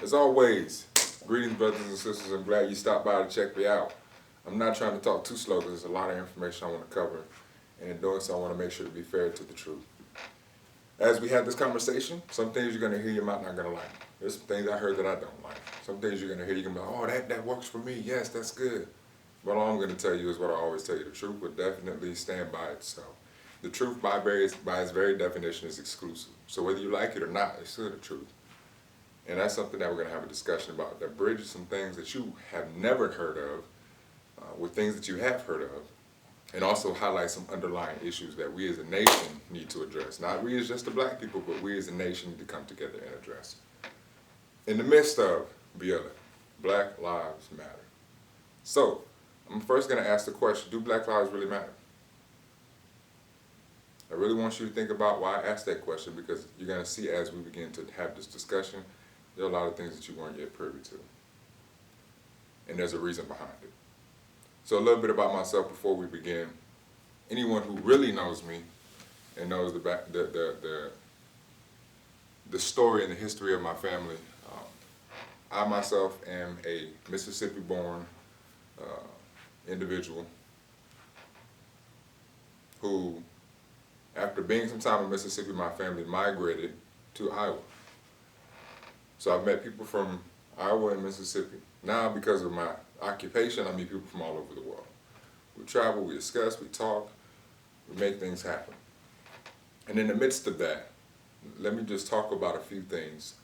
As always, greetings, brothers and sisters. I'm glad you stopped by to check me out. I'm not trying to talk too slow because there's a lot of information I want to cover, and in doing so, I want to make sure to be fair to the truth. As we have this conversation, some things you're going to hear you might not going to like. There's some things I heard that I don't like. Some things you're going to hear you're going to be like, oh, that works for me. Yes, that's good. But all I'm going to tell you is what I always tell you. The truth will definitely stand by itself. The truth, by its very definition, is exclusive. So whether you like it or not, it's still the truth. And that's something that we're going to have a discussion about, that bridges some things that you have never heard of with things that you have heard of, and also highlight some underlying issues that we as a nation need to address. Not we as just the black people, but we as a nation need to come together and address. In the midst of BLM, Black Lives Matter. So, I'm first going to ask the question, do Black lives really matter? I really want you to think about why I asked that question, because you're going to see as we begin to have this discussion, there are a lot of things that you weren't yet privy to. And there's a reason behind it. So a little bit about myself before we begin. Anyone who really knows me and knows the story and the history of my family, I myself am a Mississippi-born individual who, after being some time in Mississippi, my family migrated to Iowa. So I've met people from Iowa and Mississippi. Now, because of my occupation, I meet people from all over the world. We travel, we discuss, we talk, we make things happen. And in the midst of that, let me just talk about a few things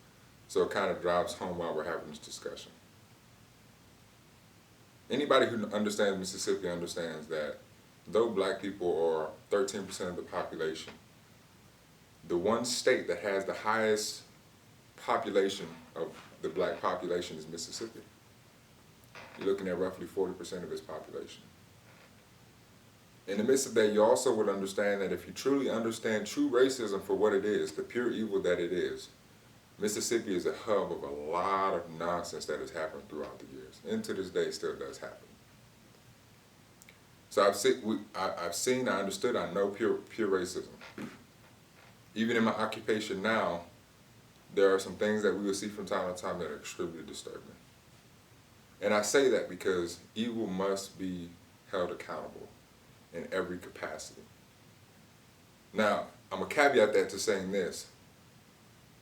so it kind of drives home while we're having this discussion. Anybody who understands Mississippi understands that though black people are 13% of the population, the one state that has the highest population of the black population is Mississippi. You're looking at roughly 40% of its population. In the midst of that, you also would understand that if you truly understand true racism for what it is, the pure evil that it is, Mississippi is a hub of a lot of nonsense that has happened throughout the years, and to this day still does happen. So I've seen, I understood, I know pure racism. Even in my occupation now, there are some things that we will see from time to time that are extremely disturbing. And I say that because evil must be held accountable in every capacity. Now, I'm going to caveat that to saying this.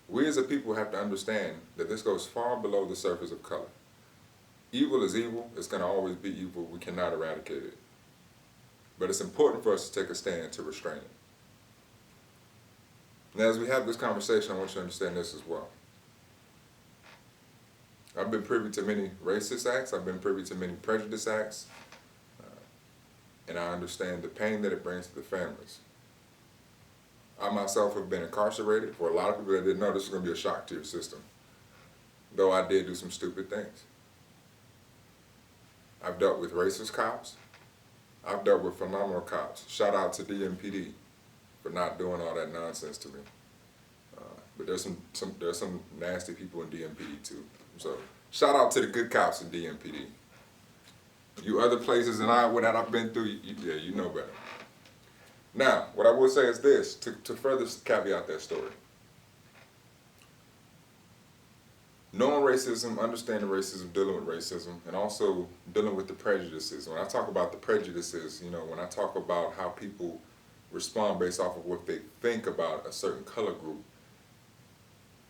We as a people have to understand that this goes far below the surface of color. Evil is evil. It's going to always be evil. We cannot eradicate it. But it's important for us to take a stand to restrain it. Now, as we have this conversation, I want you to understand this as well. I've been privy to many racist acts. I've been privy to many prejudice acts. And I understand the pain that it brings to the families. I myself have been incarcerated. For a lot of people that didn't know, this is going to be a shock to your system. Though I did do some stupid things. I've dealt with racist cops. I've dealt with phenomenal cops. Shout out to DMPD for not doing all that nonsense to me. But there's some nasty people in DMPD too. So shout out to the good cops in DMPD. You other places in Iowa that I've been through, you know better. Now, what I will say is this, to further caveat that story. Knowing racism, understanding racism, dealing with racism, and also dealing with the prejudices. When I talk about the prejudices, when I talk about how people respond based off of what they think about a certain color group,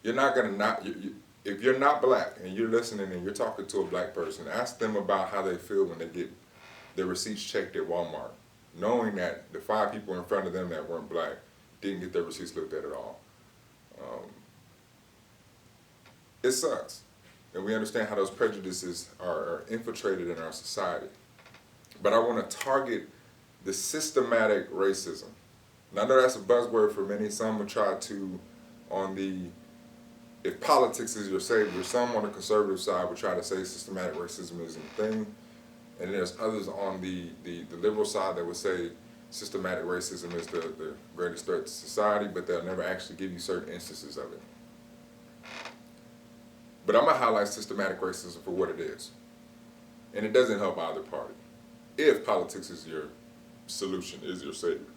you're not going to if you're not black and you're listening and you're talking to a black person, ask them about how they feel when they get their receipts checked at Walmart, knowing that the 5 people in front of them that weren't black didn't get their receipts looked at all. It sucks. And we understand how those prejudices are infiltrated in our society. But I want to target the systematic racism. And I know that's a buzzword for many. Some will try to, if politics is your savior, some on the conservative side will try to say systematic racism isn't a thing. And there's others on the liberal side that would say systematic racism is the greatest threat to society, but they'll never actually give you certain instances of it. But I'm going to highlight systematic racism for what it is. And it doesn't help either party. If politics is your solution, is your savior.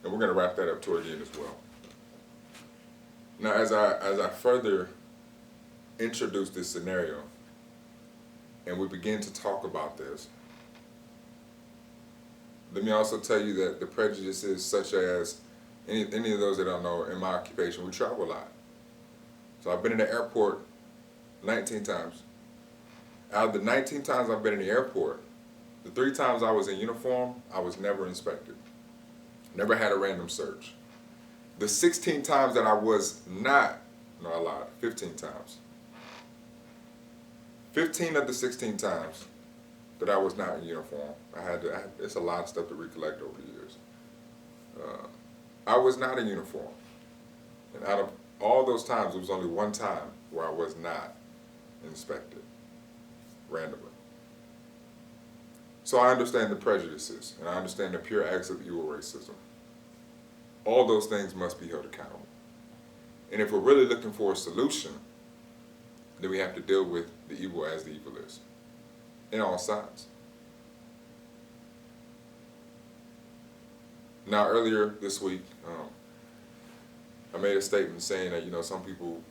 And we're going to wrap that up toward the end as well. Now, as I further introduce this scenario and we begin to talk about this, let me also tell you that the prejudices such as any of those that I know in my occupation, we travel a lot. So I've been in the airport 19 times. Out of the 19 times I've been in the airport, the 3 times I was in uniform, I was never inspected. Never had a random search. The 16 times that I was not, no, I lied, 15 times. 15 of the 16 times that I was not in uniform, it's a lot of stuff to recollect over the years. I was not in uniform. And out of all those times, there was only one time where I was not inspected randomly. So I understand the prejudices, and I understand the pure acts of evil racism. All those things must be held accountable. And if we're really looking for a solution, then we have to deal with the evil as the evil is, in all sides. Now, earlier this week, I made a statement saying that, some people,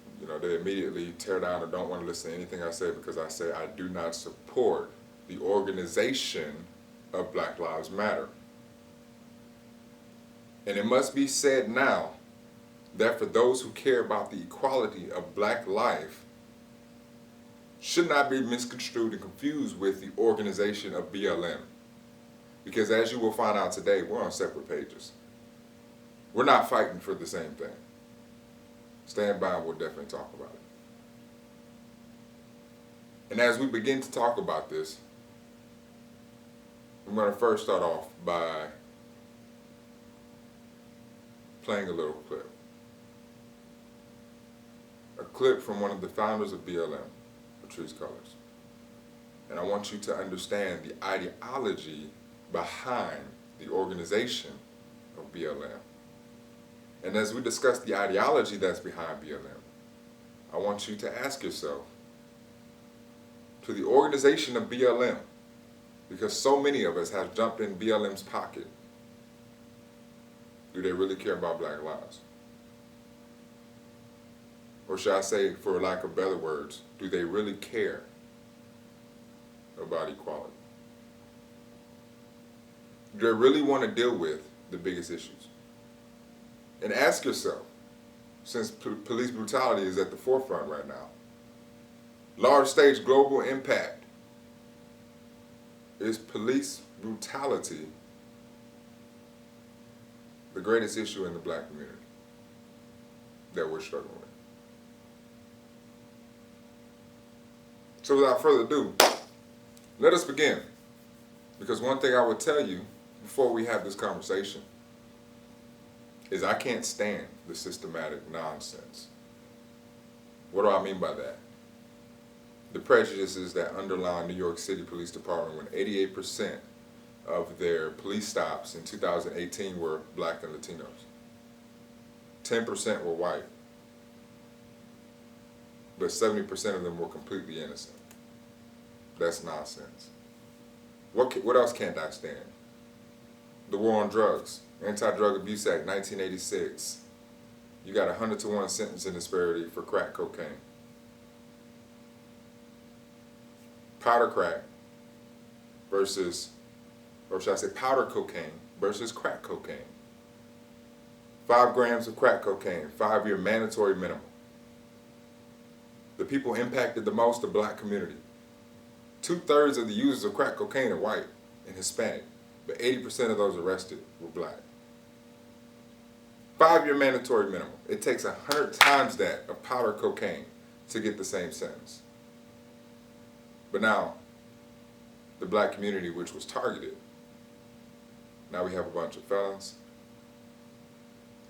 they immediately tear down or don't want to listen to anything I say because I say I do not support the organization of Black Lives Matter. And it must be said now that for those who care about the equality of black life, should not be misconstrued and confused with the organization of BLM. Because as you will find out today, we're on separate pages. We're not fighting for the same thing. Stand by and we'll definitely talk about it. And as we begin to talk about this, I'm going to first start off by playing a little clip. A clip from one of the founders of BLM, Patrisse Cullors. And I want you to understand the ideology behind the organization of BLM. And as we discuss the ideology that's behind BLM, I want you to ask yourself, to the organization of BLM, because so many of us have jumped in BLM's pocket, do they really care about black lives? Or should I say, for lack of better words, do they really care about equality? Do they really want to deal with the biggest issues? And ask yourself, since police brutality is at the forefront right now, large stage global impact, is police brutality the greatest issue in the black community that we're struggling with? So without further ado, let us begin. Because one thing I would tell you before we have this conversation is I can't stand the systematic nonsense. What do I mean by that? The prejudices that underlie New York City Police Department when 88% of their police stops in 2018 were black and Latinos. 10% were white. But 70% of them were completely innocent. That's nonsense. What else can't I stand? The war on drugs, Anti-Drug Abuse Act, 1986. You got 100-to-1 sentencing disparity for crack cocaine. Powder crack versus, or should I say powder cocaine versus crack cocaine. 5 grams of crack cocaine, 5-year mandatory minimum. The people impacted the most, the black community. 2/3 of the users of crack cocaine are white and Hispanic, but 80% of those arrested were black. 5-year mandatory minimum. It takes 100 times that of powder cocaine to get the same sentence. But now, the black community, which was targeted, now we have a bunch of felons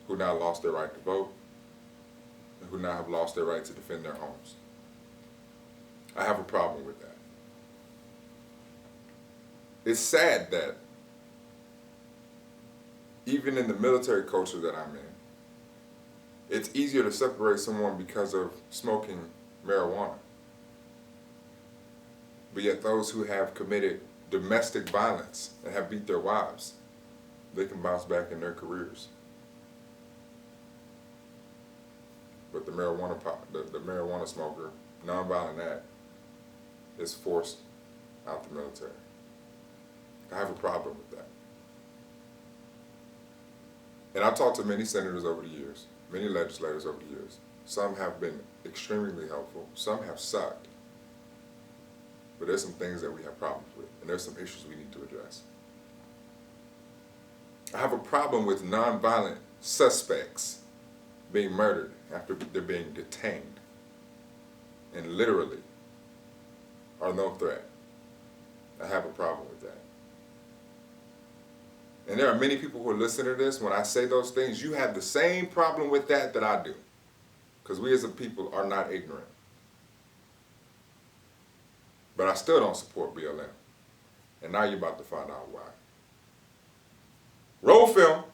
who now lost their right to vote, and who now have lost their right to defend their homes. I have a problem with that. It's sad that even in the military culture that I'm in, it's easier to separate someone because of smoking marijuana. But yet those who have committed domestic violence and have beat their wives, they can bounce back in their careers. But the marijuana smoker, nonviolent act is forced out the military. I have a problem with that. And I've talked to many senators over the years, many legislators over the years. Some have been extremely helpful, some have sucked. But there's some things that we have problems with, and there's some issues we need to address. I have a problem with nonviolent suspects being murdered after they're being detained and literally are no threat. I have a problem with that. And there are many people who are listening to this. When I say those things, you have the same problem with that I do. Because we as a people are not ignorant. But I still don't support BLM. And now you're about to find out why. Roll film.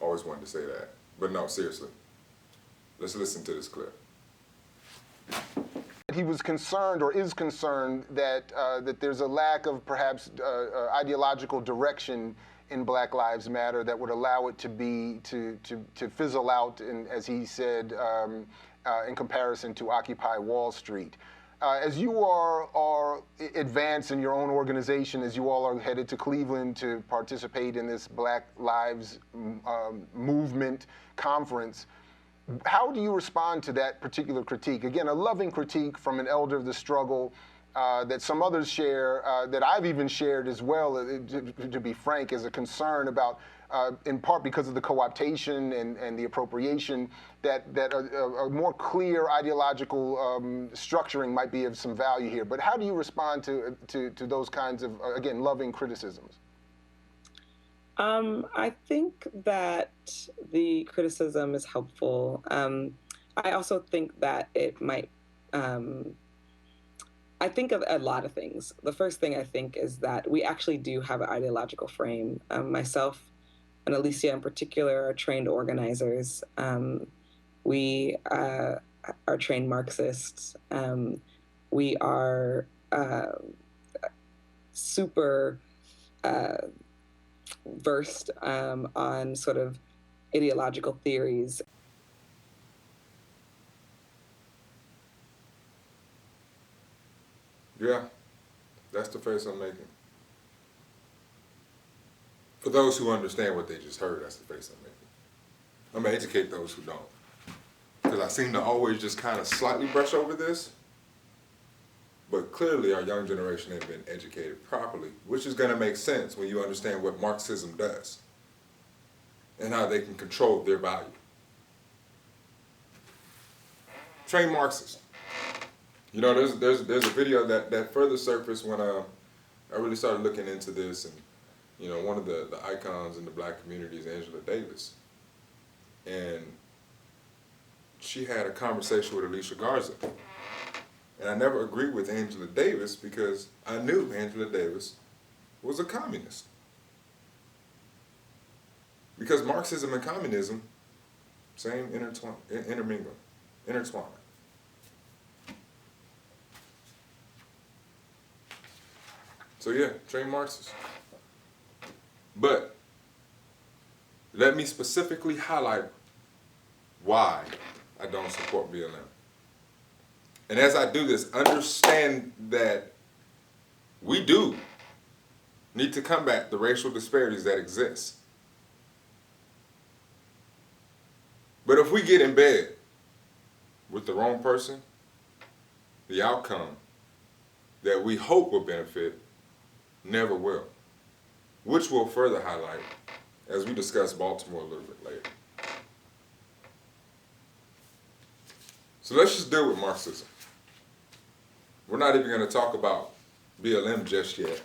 Always wanted to say that. But no, seriously. Let's listen to this clip. He was concerned, or is concerned, that that there's a lack of perhaps ideological direction in Black Lives Matter that would allow it to be to fizzle out, as he said, in comparison to Occupy Wall Street. As you are advanced in your own organization, as you all are headed to Cleveland to participate in this Black Lives Movement conference, how do you respond to that particular critique? Again, a loving critique from an elder of the struggle that some others share, that I've even shared as well, to be frank, as a concern about, in part because of the co-optation and the appropriation, that a more clear ideological structuring might be of some value here. But how do you respond to those kinds of, again, loving criticisms? I think that the criticism is helpful. I also think that it might, I think of a lot of things. The first thing I think is that we actually do have an ideological frame. Myself and Alicia in particular are trained organizers. We are trained Marxists. We are super versed on sort of ideological theories. Yeah, that's the face I'm making. For those who understand what they just heard, that's the face I'm making. I'm going to educate those who don't. Because I seem to always just kind of slightly brush over this. But clearly our young generation ain't been educated properly, which is going to make sense when you understand what Marxism does and how they can control their value. Train Marxist. You know, there's a video that further surfaced when I really started looking into this, and you know, one of the icons in the Black community is Angela Davis, and she had a conversation with Alicia Garza, and I never agreed with Angela Davis because I knew Angela Davis was a communist, because Marxism and communism, same intertwined. So yeah, train Marxist. But let me specifically highlight why I don't support BLM. And as I do this, understand that we do need to combat the racial disparities that exist. But if we get in bed with the wrong person, the outcome that we hope will benefit never will, which we'll further highlight as we discuss Baltimore a little bit later. So let's just deal with Marxism. We're not even going to talk about BLM just yet,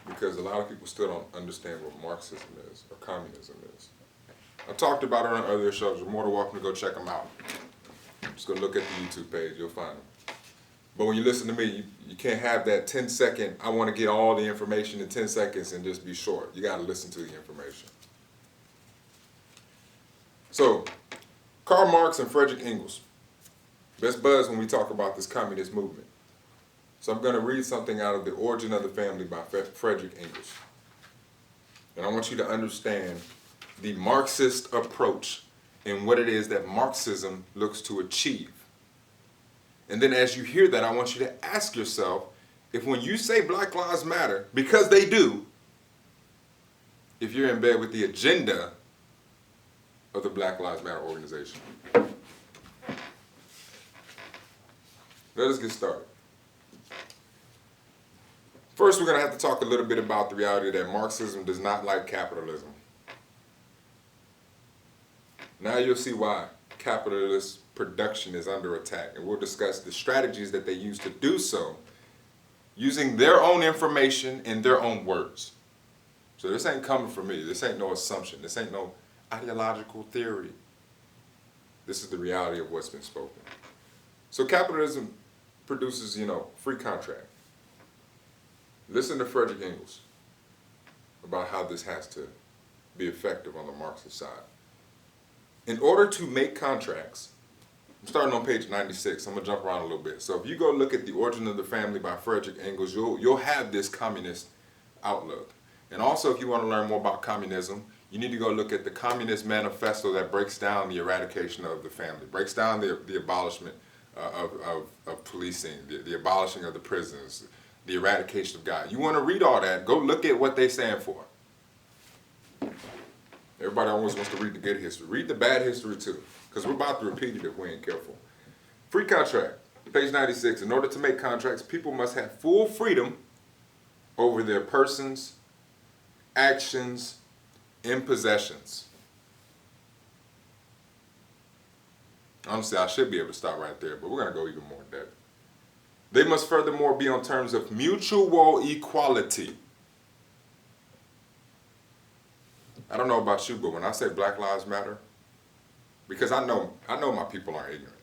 because a lot of people still don't understand what Marxism is or communism is. I talked about it on earlier shows. You're more than welcome to go check them out. Just go look at the YouTube page, you'll find them. But when you listen to me, you can't have that 10-second, I want to get all the information in 10 seconds and just be short. You got to listen to the information. So, Karl Marx and Frederick Engels. Best buzz when we talk about this communist movement. So I'm going to read something out of The Origin of the Family by Frederick Engels. And I want you to understand the Marxist approach and what it is that Marxism looks to achieve. And then as you hear that, I want you to ask yourself, if when you say Black Lives Matter, because they do, if you're in bed with the agenda of the Black Lives Matter organization. Let us get started. First, we're going to have to talk a little bit about the reality that Marxism does not like capitalism. Now you'll see why capitalist production is under attack, and we'll discuss the strategies that they use to do so using their own information in their own words. So this ain't coming from me. This ain't no assumption. This ain't no ideological theory. This is the reality of what's been spoken. So capitalism produces, free contract. Listen to Frederick Engels about how this has to be effective on the Marxist side. In order to make contracts, I'm starting on page 96. I'm going to jump around a little bit. So if you go look at The Origin of the Family by Frederick Engels, you'll have this communist outlook. And also, if you want to learn more about communism, you need to go look at the Communist Manifesto that breaks down the eradication of the family, breaks down the abolishment of policing, the abolishing of the prisons, the eradication of God. You want to read all that, go look at what they stand for. Everybody always wants to read the good history. Read the bad history too, because we're about to repeat it if we ain't careful. Free contract, page 96. In order to make contracts, people must have full freedom over their persons, actions, and possessions. Honestly, I should be able to stop right there, but we're going to go even more in depth. They must furthermore be on terms of mutual equality. I don't know about you, but when I say Black Lives Matter, because I know my people aren't ignorant.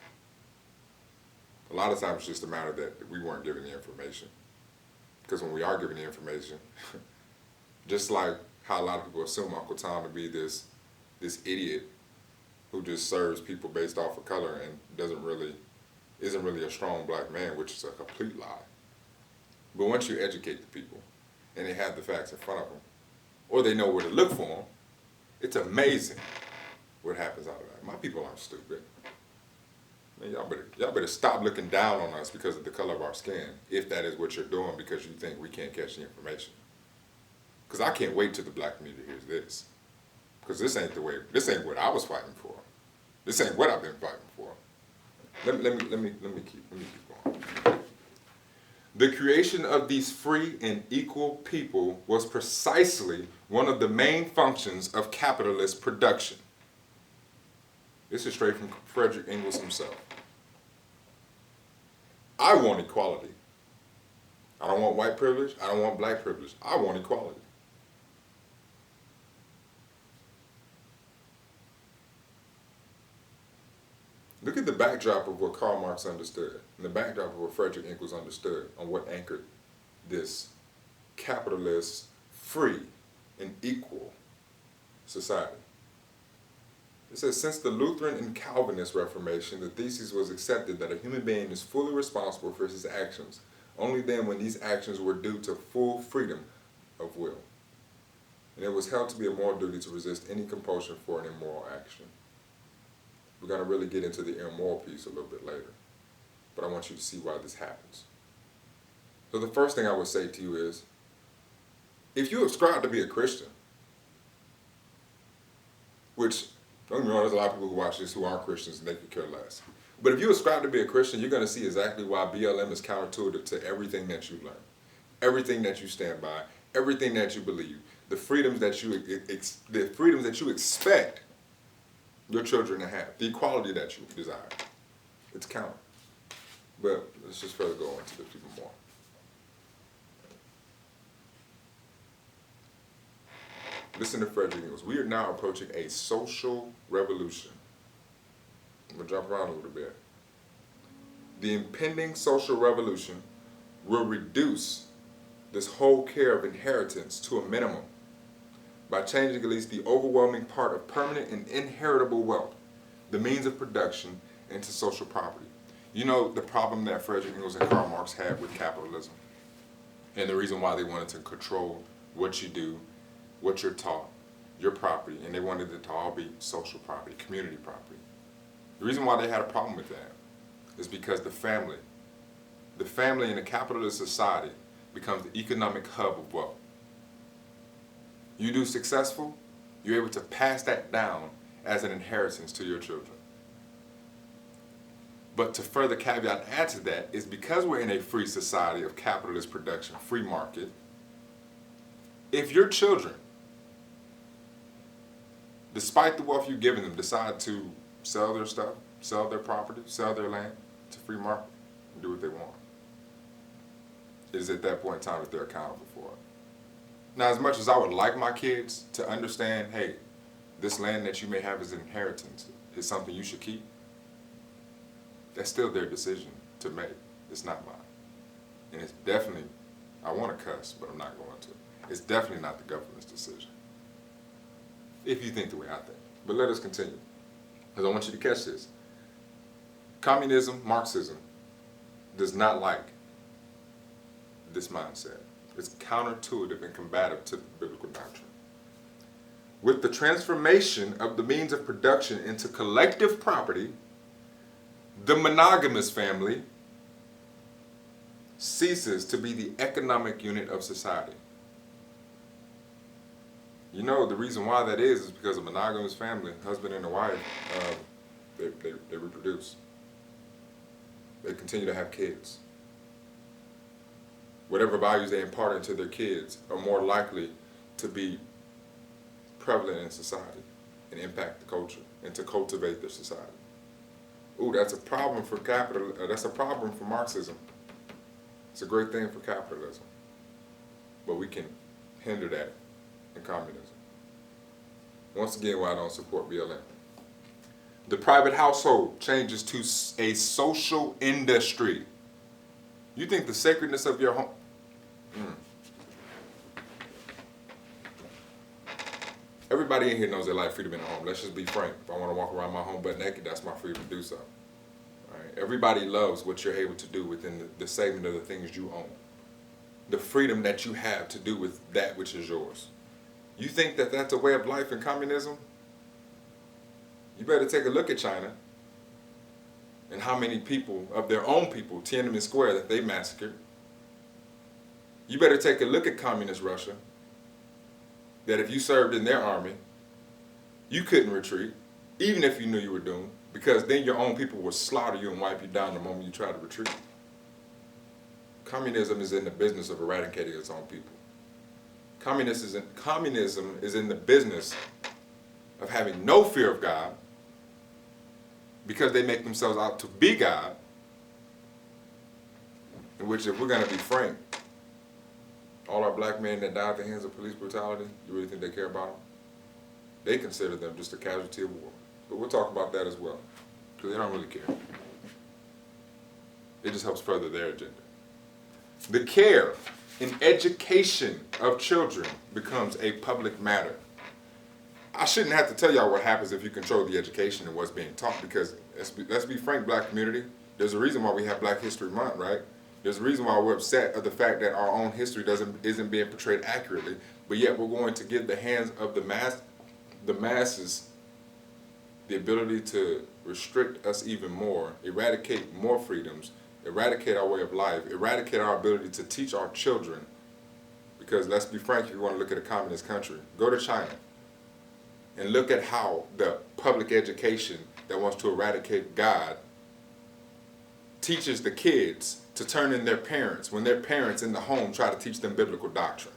A lot of times it's just a matter that we weren't given the information. Because when we are given the information, just like how a lot of people assume Uncle Tom to be this idiot who just serves people based off of color and isn't really a strong black man, which is a complete lie. But once you educate the people and they have the facts in front of them, or they know where to look for them, it's amazing what happens out of that. My people aren't stupid. Man, y'all better stop looking down on us because of the color of our skin, if that is what you're doing because you think we can't catch the information. Because I can't wait till the black community hears this. Because this ain't what I was fighting for. This ain't what I've been fighting for. Let me keep going. The creation of these free and equal people was precisely one of the main functions of capitalist production. This is straight from Frederick Engels himself. I want equality. I don't want white privilege. I don't want black privilege. I want equality. Look at the backdrop of what Karl Marx understood, and the backdrop of what Frederick Engels understood on what anchored this capitalist, free, and equal society. It says, since the Lutheran and Calvinist Reformation, the thesis was accepted that a human being is fully responsible for his actions, only then when these actions were due to full freedom of will. And it was held to be a moral duty to resist any compulsion for an immoral action. We're going to really get into the immoral piece a little bit later, but I want you to see why this happens. So the first thing I would say to you is, if you ascribe to be a Christian, which, don't get me wrong, there's a lot of people who watch this who aren't Christians and they could care less. But if you ascribe to be a Christian, you're going to see exactly why BLM is counterintuitive to everything that you learn, everything that you stand by, everything that you believe, the freedoms that you expect your children to have, the equality that you desire. It's counter. But let's just further go into this even more. Listen to Frederick Engels. We are now approaching a social revolution. I'm going to jump around a little bit. The impending social revolution will reduce this whole care of inheritance to a minimum by changing at least the overwhelming part of permanent and inheritable wealth, the means of production, into social property. You know the problem that Frederick Engels and Karl Marx had with capitalism, and the reason why they wanted to control what you do, what you're taught, your property, and they wanted it to all be social property, community property. The reason why they had a problem with that is because the family in a capitalist society becomes the economic hub of wealth. You do successful, you're able to pass that down as an inheritance to your children. But to further caveat and add to that is because we're in a free society of capitalist production, free market, if your children, despite the wealth you've given them, decide to sell their stuff, sell their property, sell their land to free market, and do what they want, it is at that point in time that they're accountable for it. Now, as much as I would like my kids to understand, hey, this land that you may have as an inheritance is something you should keep, that's still their decision to make. It's not mine. And it's definitely, I want to cuss, but I'm not going to. It's definitely not the government's decision, if you think the way I think. But let us continue, because I want you to catch this. Communism, Marxism, does not like this mindset. It's counterintuitive and combative to the biblical doctrine. With the transformation of the means of production into collective property, the monogamous family ceases to be the economic unit of society. You know, the reason why that is because a monogamous family, husband and a wife, they reproduce. They continue to have kids. Whatever values they impart into their kids are more likely to be prevalent in society and impact the culture and to cultivate their society. Ooh, that's a problem for that's a problem for Marxism. It's a great thing for capitalism. But we can hinder that in communism. Once again, why I don't support BLM. The private household changes to a social industry. You think the sacredness of your home... Everybody in here knows they like freedom in the home. Let's just be frank. If I want to walk around my home butt naked, that's my freedom to do so. All right? Everybody loves what you're able to do within the segment of the things you own. The freedom that you have to do with that which is yours. You think that that's a way of life in communism? You better take a look at China and how many people, of their own people, Tiananmen Square, that they massacred. You better take a look at communist Russia, that if you served in their army, you couldn't retreat, even if you knew you were doomed, because then your own people would slaughter you and wipe you down the moment you try to retreat. Communism is in the business of eradicating its own people. Communism is in the business of having no fear of God, because they make themselves out to be God, in which, if we're going to be frank, all our black men that died at the hands of police brutality, you really think they care about them? They consider them just a casualty of war. But we'll talk about that as well, because they don't really care. It just helps further their agenda. The care and education of children becomes a public matter. I shouldn't have to tell y'all what happens if you control the education and what's being taught, because let's be frank, black community, there's a reason why we have Black History Month, right? There's a reason why we're upset at the fact that our own history isn't being portrayed accurately, but yet we're going to give the hands of the masses the ability to restrict us even more, eradicate more freedoms, eradicate our way of life, eradicate our ability to teach our children. Because let's be frank, if you want to look at a communist country, go to China and look at how the public education that wants to eradicate God teaches the kids to turn in their parents when their parents in the home try to teach them biblical doctrine.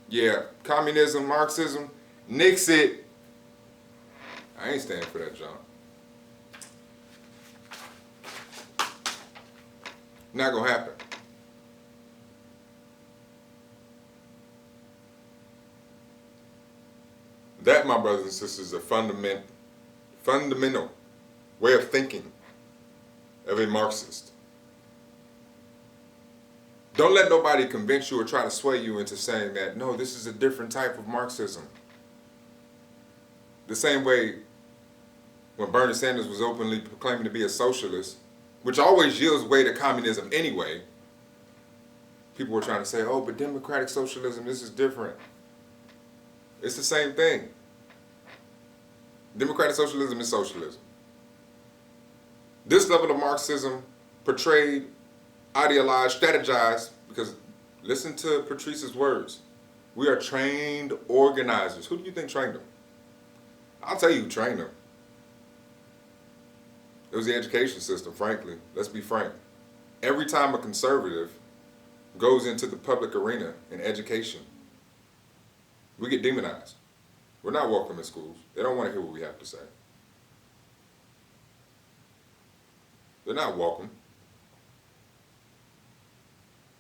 Yeah, communism, Marxism, nix it. I ain't standing for that, John. Not gonna happen. That, my brothers and sisters, is a fundamental way of thinking of a Marxist. Don't let nobody convince you or try to sway you into saying that, no, this is a different type of Marxism. The same way when Bernie Sanders was openly proclaiming to be a socialist, which always yields way to communism anyway, people were trying to say, oh, but democratic socialism, this is different. It's the same thing. Democratic socialism is socialism. This level of Marxism portrayed, idealized, strategized, because listen to Patrice's words. We are trained organizers. Who do you think trained them? I'll tell you who trained them. It was the education system, frankly. Let's be frank. Every time a conservative goes into the public arena in education, we get demonized. We're not welcome in schools. They don't want to hear what we have to say. They're not welcome.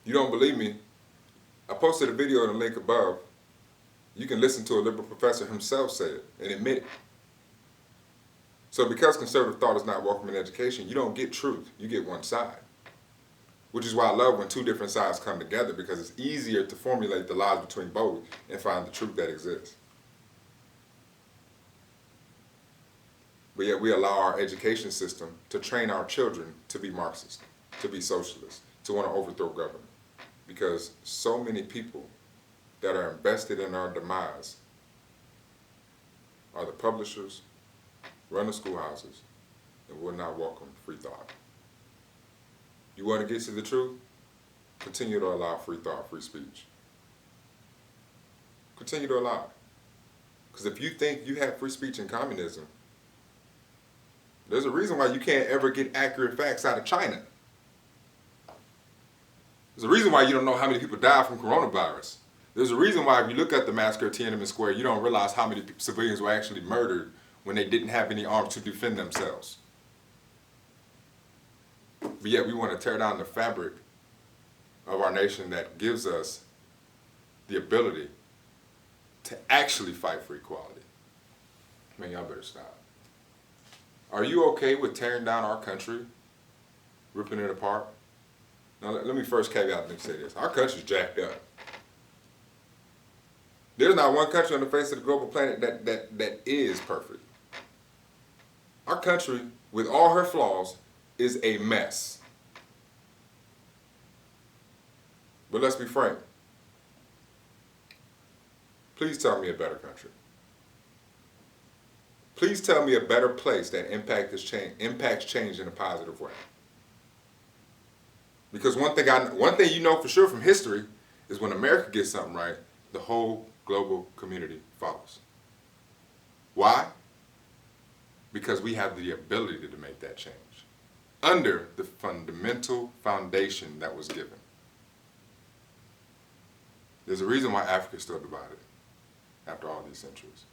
You don't believe me? I posted a video in the link above. You can listen to a liberal professor himself say it and admit it. So because conservative thought is not welcome in education, you don't get truth. You get one side. Which is why I love when two different sides come together, because it's easier to formulate the lies between both and find the truth that exists. But yet we allow our education system to train our children to be Marxist, to be socialist, to want to overthrow government. Because so many people that are invested in our demise are the publishers, run the schoolhouses, and will not welcome free thought. You want to get to the truth? Continue to allow free thought, free speech. Continue to allow it. Because if you think you have free speech in communism, there's a reason why you can't ever get accurate facts out of China. There's a reason why you don't know how many people died from coronavirus. There's a reason why if you look at the massacre at Tiananmen Square, you don't realize how many civilians were actually murdered when they didn't have any arms to defend themselves. But yet we want to tear down the fabric of our nation that gives us the ability to actually fight for equality. Man, y'all better stop. Are you okay with tearing down our country, ripping it apart? Now, let me first caveat and say this. Our country's jacked up. There's not one country on the face of the global planet that is perfect. Our country, with all her flaws, is a mess. But let's be frank. Please tell me a better country. Please tell me a better place that impacts change in a positive way. Because one thing you know for sure from history is when America gets something right, the whole global community follows. Why? Because we have the ability to make that change under the fundamental foundation that was given. There's a reason why Africa is still divided after all these centuries.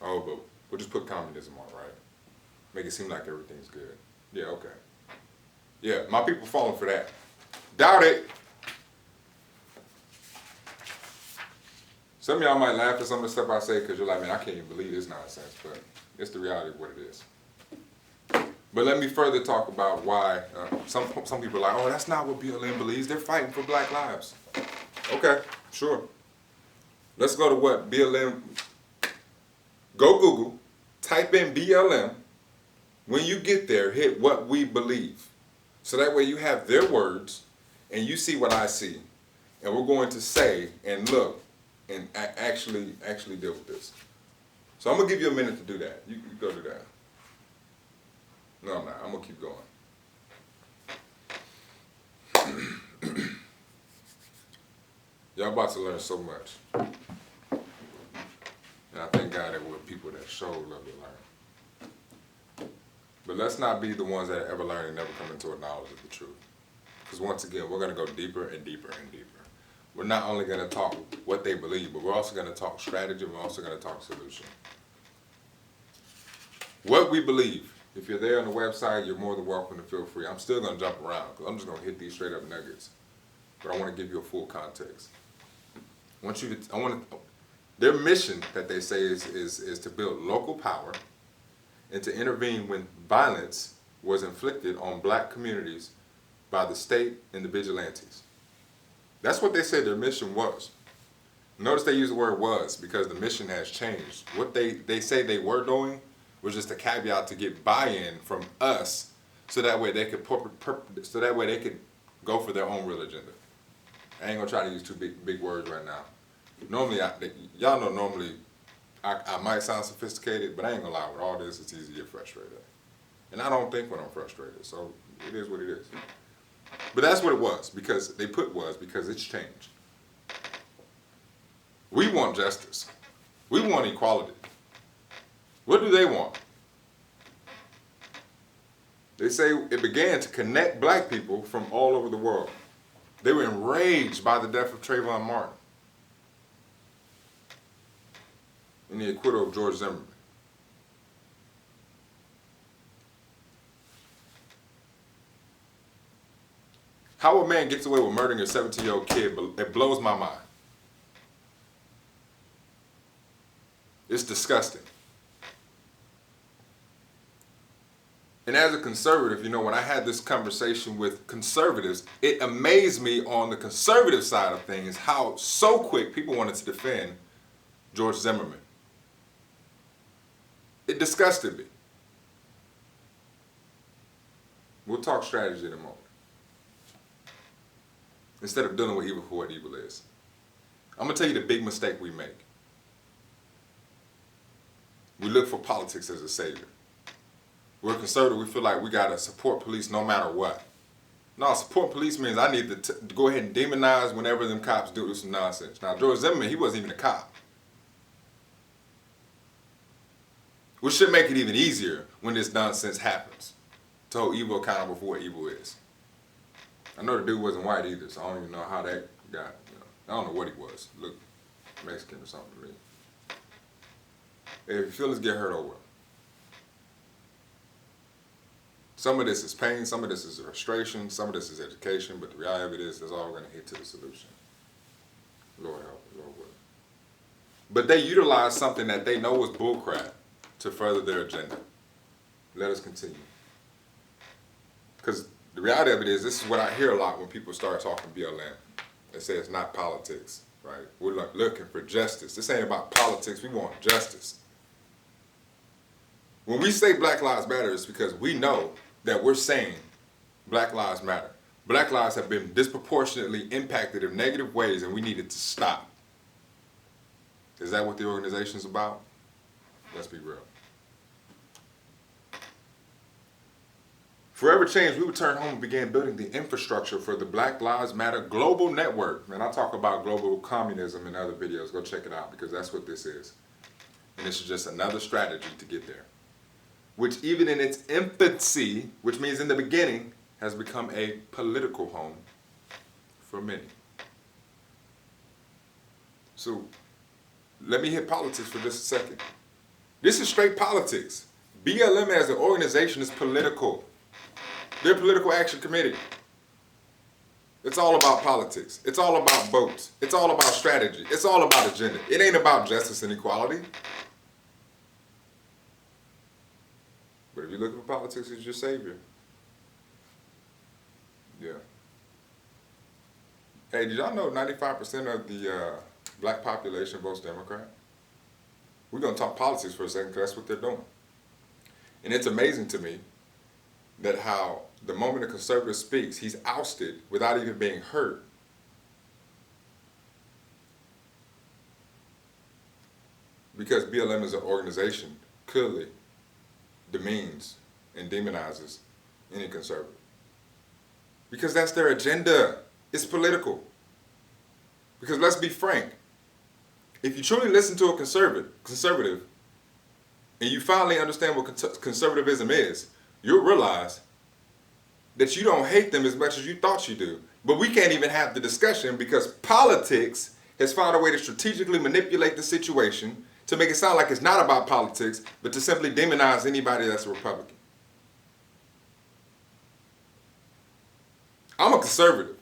Oh, but we'll just put communism on, right? Make it seem like everything's good. Yeah, okay. Yeah, my people falling for that. Doubt it. Some of y'all might laugh at some of the stuff I say because you're like, man, I can't even believe this nonsense, but it's the reality of what it is. But let me further talk about why some people are like, oh, that's not what BLM believes. They're fighting for black lives. Okay, sure. Let's go to what BLM. Go Google, type in BLM. When you get there, hit what we believe. So that way you have their words and you see what I see. And we're going to say and look and actually deal with this. So I'm going to give you a minute to do that. You go do that. No, I'm not. I'm going to keep going. Y'all about to learn so much. And I thank God that we're people that show love to learn. But let's not be the ones that ever learn and never come into a knowledge of the truth. Because once again, we're going to go deeper and deeper and deeper. We're not only going to talk what they believe, but we're also going to talk strategy, we're also going to talk solution. What we believe. If you're there on the website, you're more than welcome to feel free. I'm still going to jump around because I'm just going to hit these straight up nuggets. But I want to give you a full context. Their mission that they say is to build local power and to intervene when violence was inflicted on black communities by the state and the vigilantes. That's what they said their mission was. Notice they use the word was because the mission has changed. What they say they were doing was just a caveat to get buy-in from us so that way they could go for their own real agenda. I ain't gonna try to use two big words right now. Normally, I might sound sophisticated, but I ain't gonna lie, with all this, it's easy to get frustrated. And I don't think when I'm frustrated, so it is what it is. But that's what it was, because it's changed. We want justice. We want equality. What do they want? They say it began to connect black people from all over the world. They were enraged by the death of Trayvon Martin and the acquittal of George Zimmerman. How a man gets away with murdering a 17-year-old kid, it blows my mind. It's disgusting. And as a conservative, you know, when I had this conversation with conservatives, it amazed me on the conservative side of things how so quick people wanted to defend George Zimmerman. It disgusted me. We'll talk strategy in a moment. Instead of dealing with evil for what evil is. I'm going to tell you the big mistake we make. We look for politics as a savior. We're conservative, we feel like we got to support police no matter what. No, support police means I need to go ahead and demonize whenever them cops do some nonsense. Now, George Zimmerman, he wasn't even a cop. Which should make it even easier when this nonsense happens, to hold evil accountable for what evil is. I know the dude wasn't white either, so I don't even know how that got, I don't know what he was. Look Mexican or something to me. If your feelings get hurt, oh well. Some of this is pain, some of this is frustration, some of this is education, but the reality of it is, that's all going to hit to the solution. Lord help, Lord will. But they utilize something that they know was bullcrap to further their agenda. Let us continue. Because the reality of it is, this is what I hear a lot when people start talking BLM. They say it's not politics, right? We're looking for justice. This ain't about politics, we want justice. When we say Black Lives Matter, it's because we know that we're saying Black Lives Matter. Black lives have been disproportionately impacted in negative ways, and we need it to stop. Is that what the organization's about? Let's be real. Forever Change, we returned home and began building the infrastructure for the Black Lives Matter global network. And I talk about global communism in other videos. Go check it out, because that's what this is. And this is just another strategy to get there, which even in its infancy, which means in the beginning, has become a political home for many. So let me hit politics for just a second. This is straight politics. BLM as an organization is political. They're a political action committee. It's all about politics. It's all about votes. It's all about strategy. It's all about agenda. It ain't about justice and equality. But if you're looking for politics as your savior, yeah. Hey, did y'all know 95% of the black population votes Democrat? We're going to talk politics for a second, because that's what they're doing. And it's amazing to me that how the moment a conservative speaks, he's ousted without even being heard. Because BLM as an organization clearly demeans and demonizes any conservative. Because that's their agenda. It's political. Because let's be frank, if you truly listen to a conservative, and you finally understand what conservatism is, you'll realize that you don't hate them as much as you thought you do. But we can't even have the discussion because politics has found a way to strategically manipulate the situation to make it sound like it's not about politics, but to simply demonize anybody that's a Republican. I'm a conservative.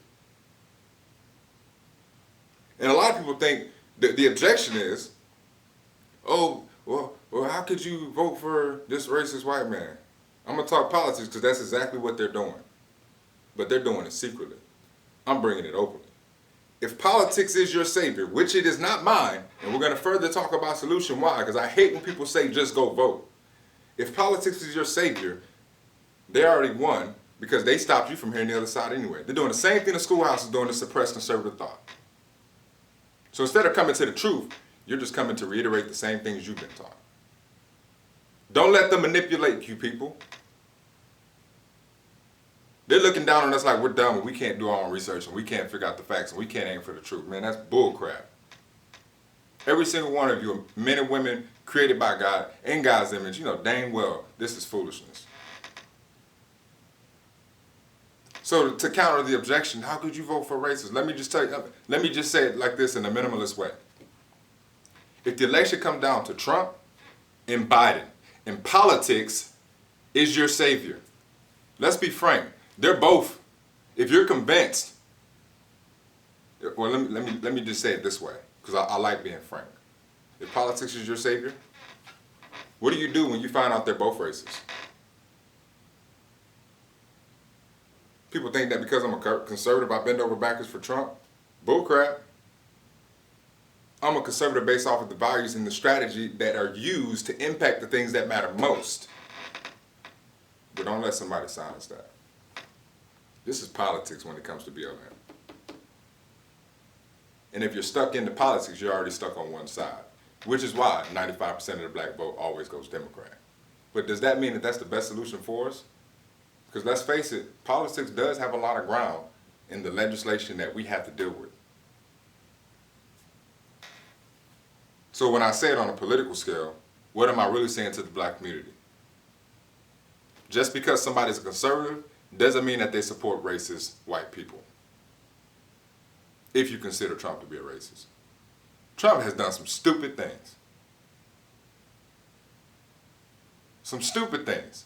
And a lot of people think that the objection is, oh, well, how could you vote for this racist white man? I'm going to talk politics because that's exactly what they're doing. But they're doing it secretly. I'm bringing it openly. If politics is your savior, which it is not mine, and we're going to further talk about solution why, because I hate when people say just go vote. If politics is your savior, they already won because they stopped you from hearing the other side anyway. They're doing the same thing the schoolhouse is doing to suppress conservative thought. So instead of coming to the truth, You're just coming to reiterate the same things you've been taught. Don't let them manipulate you, people. They're looking down on us like we're dumb and we can't do our own research and we can't figure out the facts and we can't aim for the truth. Man, that's bull crap. Every single one of you, men and women created by God, in God's image, you know dang well this is foolishness. So to counter the objection, how could you vote for racists? Let me just say it like this in a minimalist way. If the election comes down to Trump and Biden, and politics is your savior. Let's be frank. They're both. If you're convinced, well, let me just say it this way, because I like being frank. If politics is your savior, what do you do when you find out they're both racist? People think that because I'm a conservative, I bend over backwards for Trump. Bullcrap. I'm a conservative based off of the values and the strategy that are used to impact the things that matter most. But don't let somebody silence that. This is politics when it comes to BLM. And if you're stuck into politics, you're already stuck on one side, which is why 95% of the black vote always goes Democrat. But does that mean that that's the best solution for us? Because let's face it, politics does have a lot of ground in the legislation that we have to deal with. So when I say it on a political scale, what am I really saying to the black community? Just because somebody's a conservative doesn't mean that they support racist white people. If you consider Trump to be a racist. Trump has done some stupid things. Some stupid things.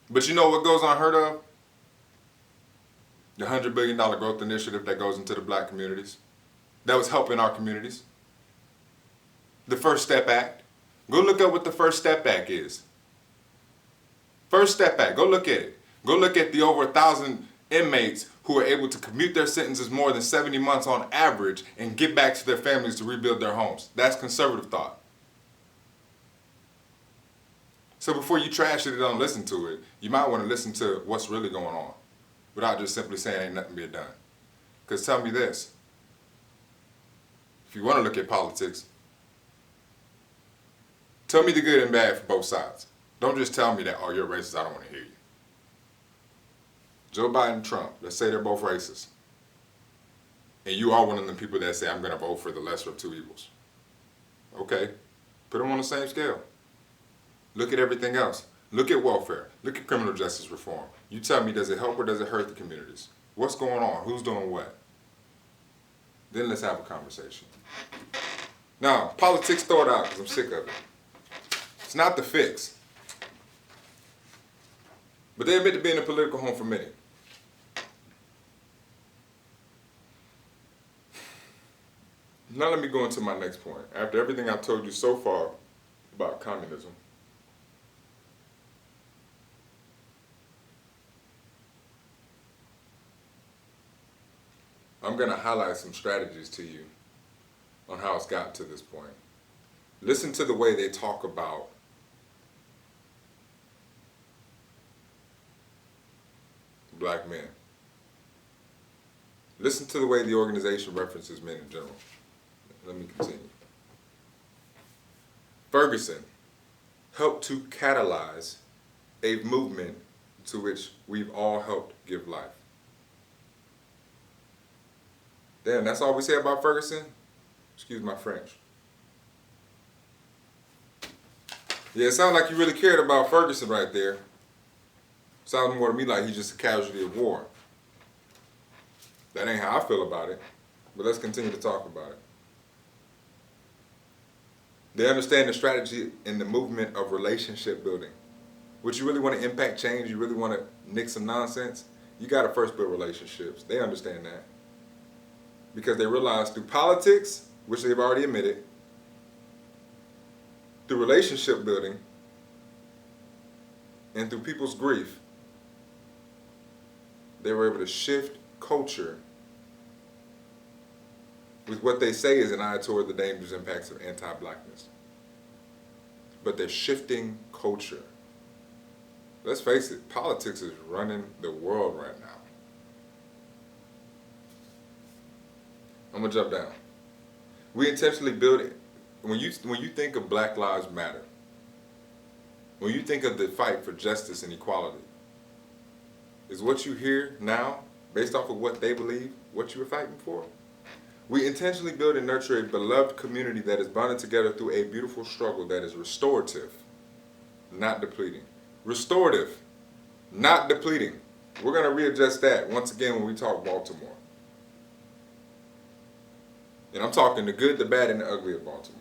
But you know what goes unheard of? The $100 billion growth initiative that goes into the black communities. That was helping our communities. The First Step Act. Go look up what the First Step Act is. First Step Act, go look at it. Go look at the over 1,000 inmates who are able to commute their sentences more than 70 months on average and get back to their families to rebuild their homes. That's conservative thought. So before you trash it and don't listen to it, you might want to listen to what's really going on without just simply saying ain't nothing being done. Because tell me this, if you want to look at politics, tell me the good and bad for both sides. Don't just tell me that, oh, you're racist, I don't want to hear you. Joe Biden and Trump, let's say they're both racist. And you are one of them people that say, I'm going to vote for the lesser of two evils. Okay, put them on the same scale. Look at everything else. Look at welfare. Look at criminal justice reform. You tell me, does it help or does it hurt the communities? What's going on? Who's doing what? Then let's have a conversation. Now, politics, throw it out because I'm sick of it. It's not the fix. But they admit to being a political home for many. Now let me go into my next point. After everything I've told you so far about communism, I'm going to highlight some strategies to you on how it's gotten to this point. Listen to the way they talk about black men. Listen to the way the organization references men in general. Let me continue. Ferguson helped to catalyze a movement to which we've all helped give life. Damn, that's all we say about Ferguson? Excuse my French. Yeah, it sounds like you really cared about Ferguson right there. Sounds more to me like he's just a casualty of war. That ain't how I feel about it, but let's continue to talk about it. They understand the strategy in the movement of relationship building. Would you really want to impact change? You really want to nix some nonsense? You got to first build relationships. They understand that. Because they realize through politics, which they've already admitted, through relationship building, and through people's grief, they were able to shift culture with what they say is an eye toward the dangerous impacts of anti-blackness. But they're shifting culture. Let's face it, politics is running the world right now. I'm gonna jump down. We intentionally build it. When you think of Black Lives Matter, when you think of the fight for justice and equality, is what you hear now, based off of what they believe, what you were fighting for? We intentionally build and nurture a beloved community that is bonded together through a beautiful struggle that is restorative, not depleting. Restorative, not depleting. We're going to readjust that once again when we talk Baltimore. And I'm talking the good, the bad, and the ugly of Baltimore.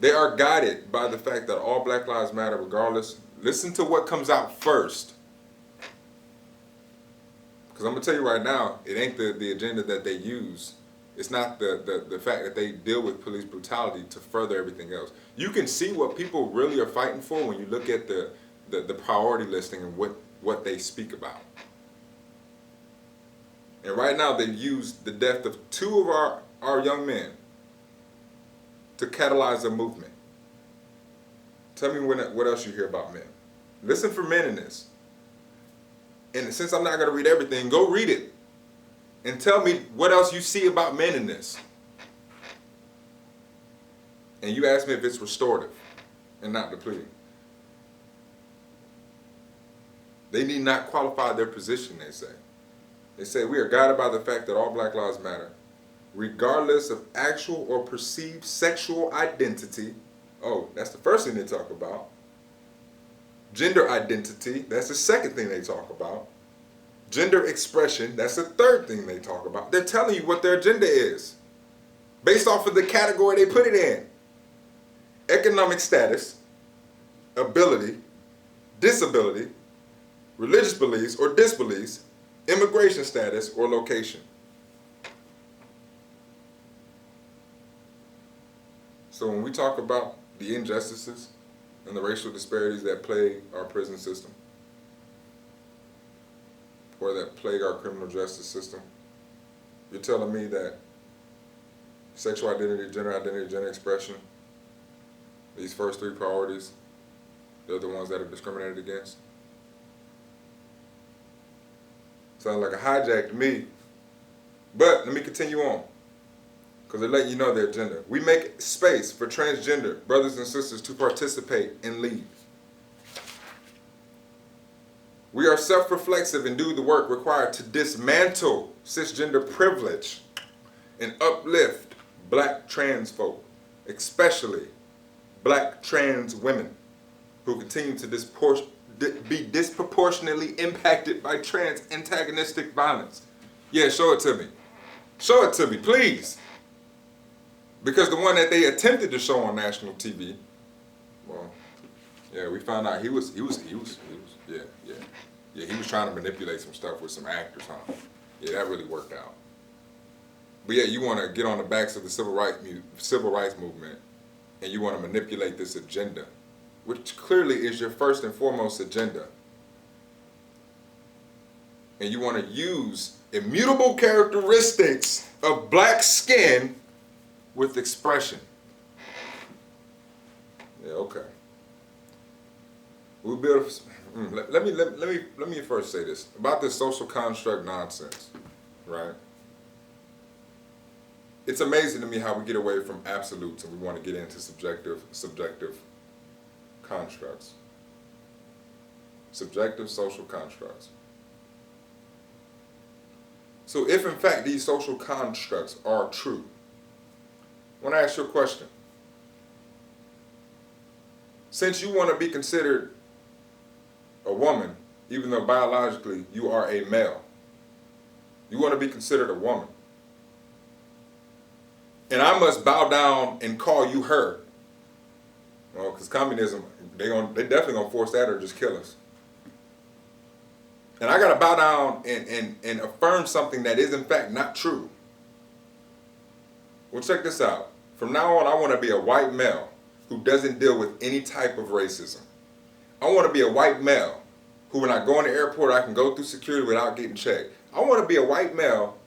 They are guided by the fact that all Black Lives Matter regardless. Listen to what comes out first. Because I'm going to tell you right now, it ain't the agenda that they use. It's not the fact that they deal with police brutality to further everything else. You can see what people really are fighting for when you look at the priority listing and what they speak about. And right now they've used the death of 2 of our young men to catalyze a movement. Tell me what else you hear about men. Listen for men in this. And since I'm not going to read everything, go read it. And tell me what else you see about men in this. And you ask me if it's restorative and not depleting. They need not qualify their position, they say. They say, we are guided by the fact that all Black Lives Matter, regardless of actual or perceived sexual identity. Oh, that's the first thing they talk about. Gender identity, that's the second thing they talk about. Gender expression, that's the third thing they talk about. They're telling you what their agenda is, based off of the category they put it in. Economic status, ability, disability, religious beliefs or disbeliefs, immigration status, or location. So when we talk about the injustices and the racial disparities that plague our prison system, or that plague our criminal justice system, you're telling me that sexual identity, gender expression, these first 3 priorities, they're the ones that are discriminated against? Sounds like a hijack to me. But let me continue on, because they're letting you know their agenda. We make space for transgender brothers and sisters to participate and lead. We are self-reflexive and do the work required to dismantle cisgender privilege and uplift Black trans folk, especially Black trans women who continue to be disproportionately impacted by trans antagonistic violence. Yeah, show it to me. Show it to me, please. Because the one that they attempted to show on national TV, well, yeah, we found out he was trying to manipulate some stuff with some actors, huh? Yeah, that really worked out. But yeah, you want to get on the backs of the civil rights movement, and you want to manipulate this agenda, which clearly is your first and foremost agenda. And you want to use immutable characteristics of Black skin with expression. Yeah, okay. We build. Let me first say this about this social construct nonsense, right? It's amazing to me how we get away from absolutes and we want to get into subjective constructs. Subjective social constructs. So if in fact these social constructs are true, I want to ask you a question. Since you want to be considered a woman, even though biologically you are a male, you want to be considered a woman, and I must bow down and call you her. Well, because communism, they definitely gonna force that or just kill us. And I gotta bow down and affirm something that is in fact not true. Well, check this out. From now on, I want to be a white male who doesn't deal with any type of racism. I want to be a white male who, when I go in the airport, I can go through security without getting checked. I want to be a white male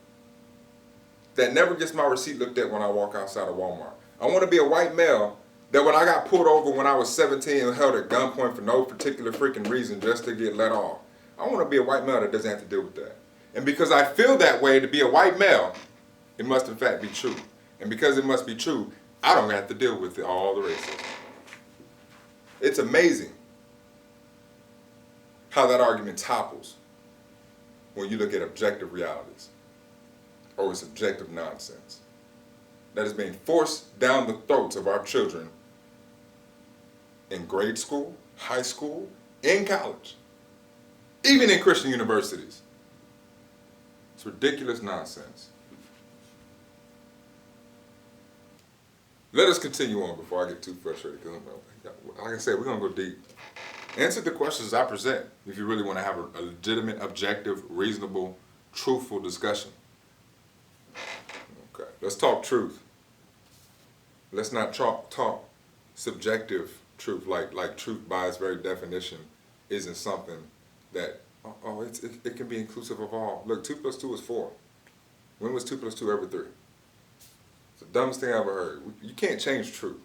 that never gets my receipt looked at when I walk outside of Walmart. I want to be a white male that when I got pulled over when I was 17 and held at gunpoint for no particular freaking reason just to get let off, I want to be a white male that doesn't have to deal with that. And because I feel that way to be a white male, it must in fact be true. And because it must be true, I don't have to deal with all the racism. It's amazing how that argument topples when you look at objective realities or subjective nonsense that is being forced down the throats of our children in grade school, high school, in college, even in Christian universities. It's ridiculous nonsense. Let us continue on before I get too frustrated, because like I said, we're going to go deep. Answer the questions I present if you really want to have a legitimate, objective, reasonable, truthful discussion. Okay, let's talk truth. Let's not talk subjective truth, like truth by its very definition isn't something that, it can be inclusive of all. Look, 2 + 2 is 4. When was 2 + 2 ever 3? It's the dumbest thing I ever heard. You can't change truth.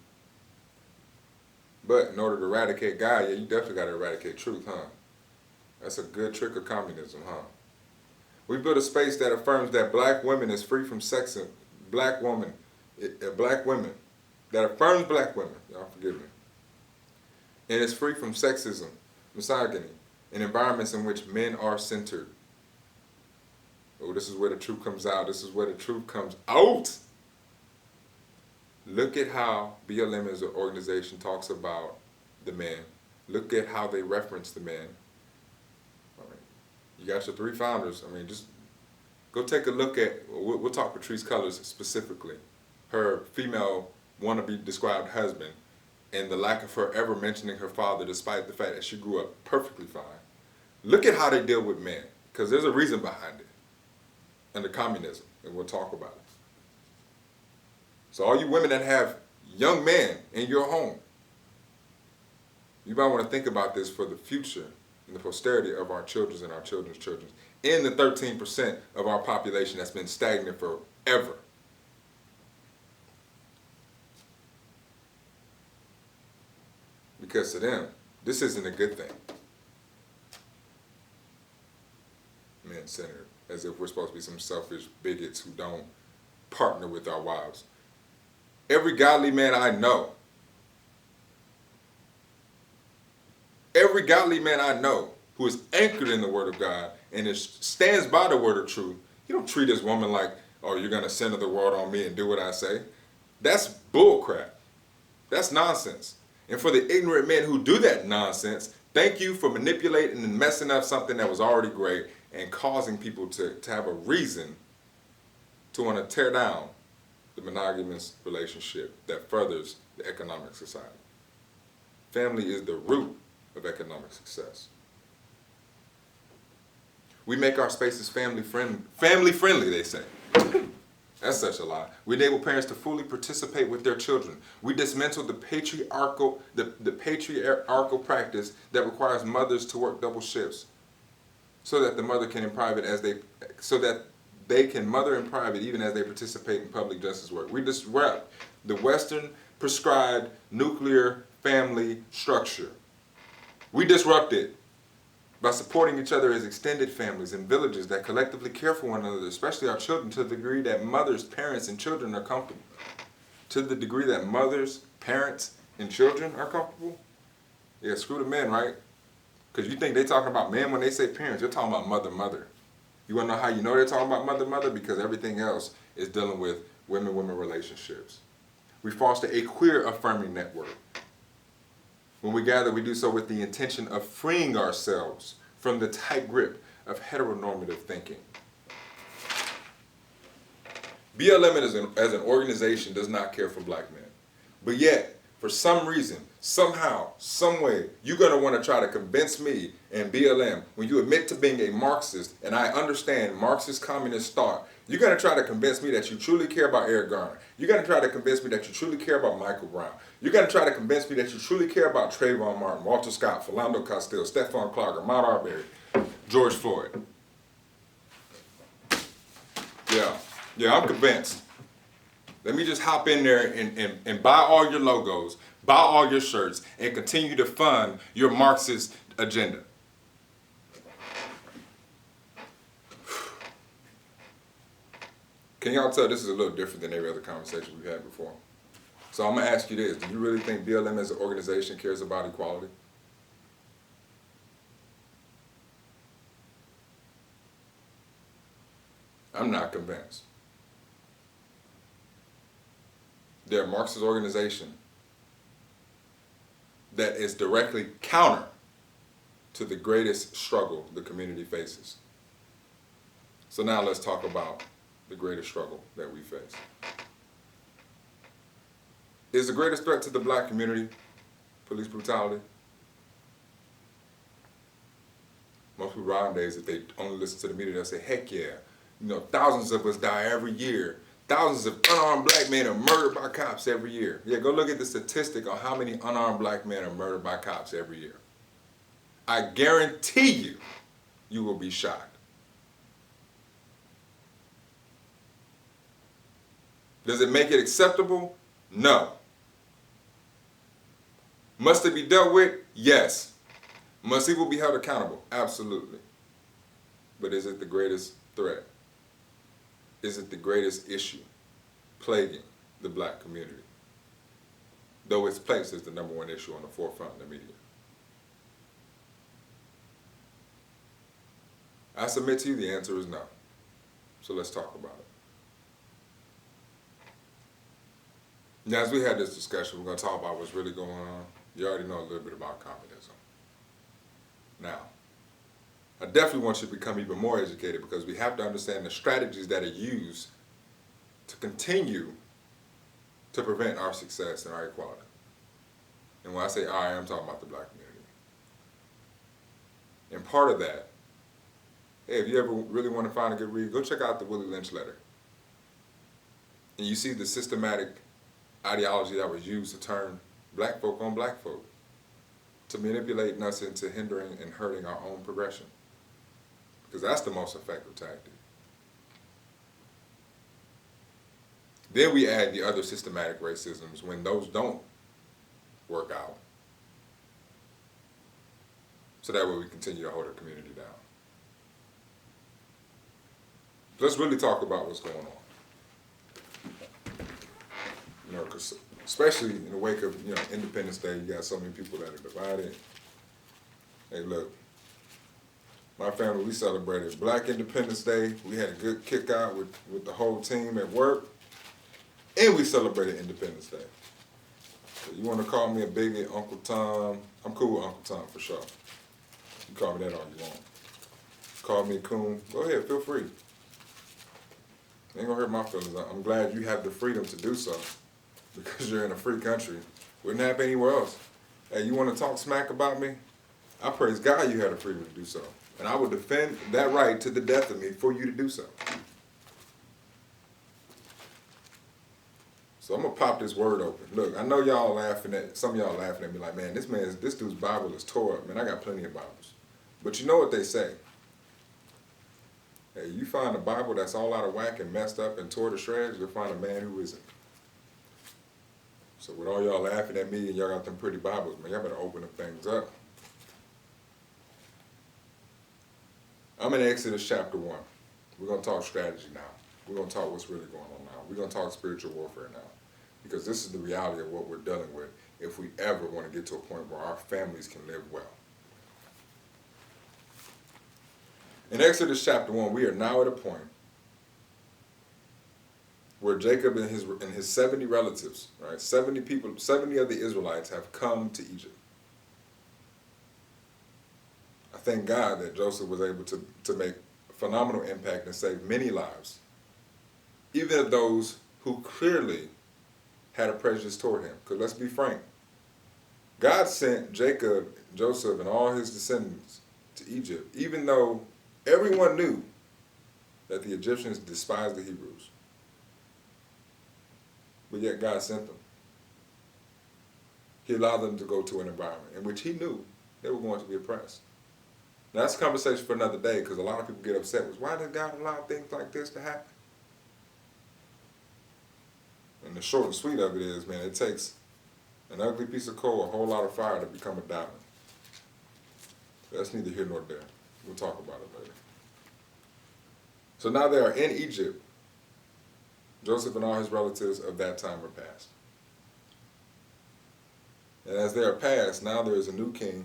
But in order to eradicate God, you definitely got to eradicate truth, huh? That's a good trick of communism, huh? We built a space that affirms that black women is free from sexism. Black women, that affirms black women, y'all forgive me, and is free from sexism, misogyny, in environments in which men are centered. Oh, this is where the truth comes out. This is where the truth comes out. Look at how BLM as an organization talks about the man. Look at how they reference the man. All right. You got your 3 founders. Just go take a look at, we'll talk Patrice Cullors specifically, her female wannabe described husband, and the lack of her ever mentioning her father despite the fact that she grew up perfectly fine. Look at how they deal with men, because there's a reason behind it, under communism, and we'll talk about it. So all you women that have young men in your home, you might want to think about this for the future and the posterity of our children and our children's children, and the 13% of our population that's been stagnant forever. Because to them, this isn't a good thing. Men-centered, as if we're supposed to be some selfish bigots who don't partner with our wives. Every godly man I know who is anchored in the Word of God and stands by the word of truth, you don't treat this woman like, oh, you're going to center the world on me and do what I say. That's bullcrap. That's nonsense. And for the ignorant men who do that nonsense, thank you for manipulating and messing up something that was already great and causing people to have a reason to want to tear down the monogamous relationship that furthers the economic society. Family is the root of economic success. We make our spaces family friendly, they say. That's such a lie. We enable parents to fully participate with their children. We dismantle the patriarchal practice that requires mothers to work double shifts, so that the mother can they can mother in private even as they participate in public justice work. We disrupt the Western prescribed nuclear family structure. We disrupt it by supporting each other as extended families and villages that collectively care for one another, especially our children, to the degree that mothers, parents, and children are comfortable. To the degree that mothers, parents, and children are comfortable. Yeah, screw the men, right? Because you think they're talking about men when they say parents. They're talking about mother. You want to know how you know they're talking about mother? Because everything else is dealing with women-women relationships. We foster a queer affirming network. When we gather, we do so with the intention of freeing ourselves from the tight grip of heteronormative thinking. BLM as an organization does not care for black men. But yet, for some reason, somehow, some way, you're going to want to try to convince me and BLM, when you admit to being a Marxist, and I understand Marxist communist thought, you're going to try to convince me that you truly care about Eric Garner. You're going to try to convince me that you truly care about Michael Brown. You're going to try to convince me that you truly care about Trayvon Martin, Walter Scott, Philando Castile, Stephon Clark, Ahmaud Arbery, George Floyd. Yeah, I'm convinced. Let me just hop in there and buy all your logos, buy all your shirts, and continue to fund your Marxist agenda. Can y'all tell this is a little different than every other conversation we've had before? So I'm gonna ask you this: do you really think BLM as an organization cares about equality? I'm not convinced. They're a Marxist organization that is directly counter to the greatest struggle the community faces. So now let's talk about the greatest struggle that we face. Is the greatest threat to the black community police brutality? Most people nowadays, if they only listen to the media, they'll say, heck yeah. You know, thousands of us die every year. Thousands of unarmed black men are murdered by cops every year. Yeah, go look at the statistic on how many unarmed black men are murdered by cops every year. I guarantee you, you will be shocked. Does it make it acceptable? No. Must it be dealt with? Yes. Must people be held accountable? Absolutely. But is it the greatest threat? Is it the greatest issue plaguing the black community? Though it's placed as the #1 issue on the forefront of the media. I submit to you the answer is no. So let's talk about it. Now, as we had this discussion, we're going to talk about what's really going on. You already know a little bit about communism. Now, I definitely want you to become even more educated because we have to understand the strategies that are used to continue to prevent our success and our equality. And when I say I, I'm talking about the black community. And part of that, hey, if you ever really want to find a good read, go check out the Willie Lynch letter. And you see the systematic ideology that was used to turn black folk on black folk, to manipulate us into hindering and hurting our own progression. Because that's the most effective tactic. Then we add the other systematic racisms when those don't work out. So that way we continue to hold our community down. Let's really talk about what's going on. You know, because especially in the wake of, you know, Independence Day, you got so many people that are divided. Hey, look, my family, we celebrated Black Independence Day. We had a good kick out with the whole team at work. And we celebrated Independence Day. So you want to call me a bigot, Uncle Tom, I'm cool with Uncle Tom for sure. You call me that all you want. Call me a coon, go ahead, feel free. Ain't gonna hurt my feelings. I'm glad you have the freedom to do so because you're in a free country. Wouldn't happen anywhere else. Hey, you want to talk smack about me? I praise God you had the freedom to do so. And I would defend that right to the death of me for you to do so. So I'm gonna pop this word open. Look, I know y'all laughing at, some of y'all laughing at me like, man, this dude's Bible is tore up. Man, I got plenty of Bibles. But you know what they say. Hey, you find a Bible that's all out of whack and messed up and tore to shreds, you'll find a man who isn't. So with all y'all laughing at me and y'all got them pretty Bibles, man, y'all better open them things up. I'm in Exodus chapter 1. We're going to talk strategy now. We're going to talk what's really going on now. We're going to talk spiritual warfare now. Because this is the reality of what we're dealing with if we ever want to get to a point where our families can live well. In Exodus chapter 1, we are now at a point where Jacob and his 70 relatives, right, 70 people, 70 of the Israelites have come to Egypt. I thank God that Joseph was able to make a phenomenal impact and save many lives, even of those who clearly had a prejudice toward him. Because let's be frank, God sent Jacob, Joseph, and all his descendants to Egypt, even though everyone knew that the Egyptians despised the Hebrews. But yet God sent them. He allowed them to go to an environment in which he knew they were going to be oppressed. Now, that's a conversation for another day because a lot of people get upset with, why did God allow things like this to happen? And the short and sweet of it is, man, it takes an ugly piece of coal, a whole lot of fire to become a diamond. That's neither here nor there. We'll talk about it later. So now they are in Egypt, Joseph and all his relatives of that time are passed. And as they are passed, now there is a new king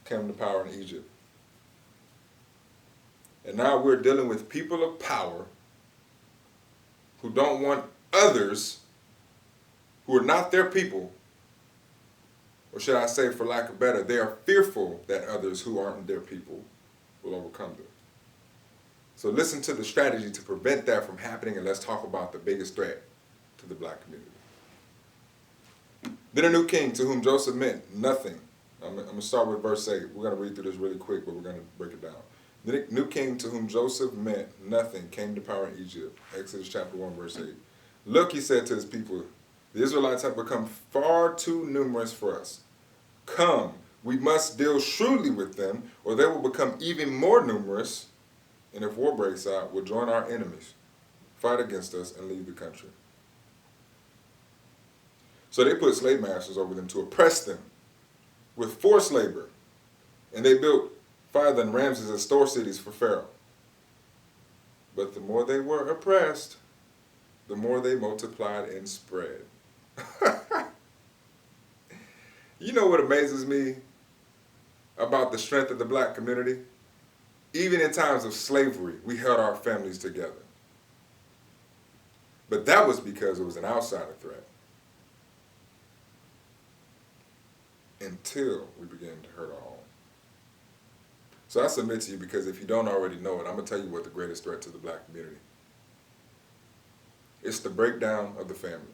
came to power in Egypt. And now we're dealing with people of power who don't want others who are not their people, or should I say, for lack of better, they are fearful that others who aren't their people will overcome them. So listen to the strategy to prevent that from happening, and let's talk about the biggest threat to the black community. Then a new king to whom Joseph meant nothing. I'm going to start with verse 8. We're going to read through this really quick, but we're going to break it down. The new king to whom Joseph meant nothing came to power in Egypt. Exodus chapter 1, verse 8. Look, he said to his people, the Israelites have become far too numerous for us. Come, we must deal shrewdly with them, or they will become even more numerous, and if war breaks out, will join our enemies, fight against us, and leave the country. So they put slave masters over them to oppress them with forced labor, and they built Pithom and Ramses as store cities for Pharaoh. But the more they were oppressed, the more they multiplied and spread. You know what amazes me about the strength of the black community? Even in times of slavery, we held our families together. But that was because it was an outsider threat. Until we began to hurt our own. So I submit to you, because if you don't already know it, I'm going to tell you what the greatest threat to the black community. It's the breakdown of the family.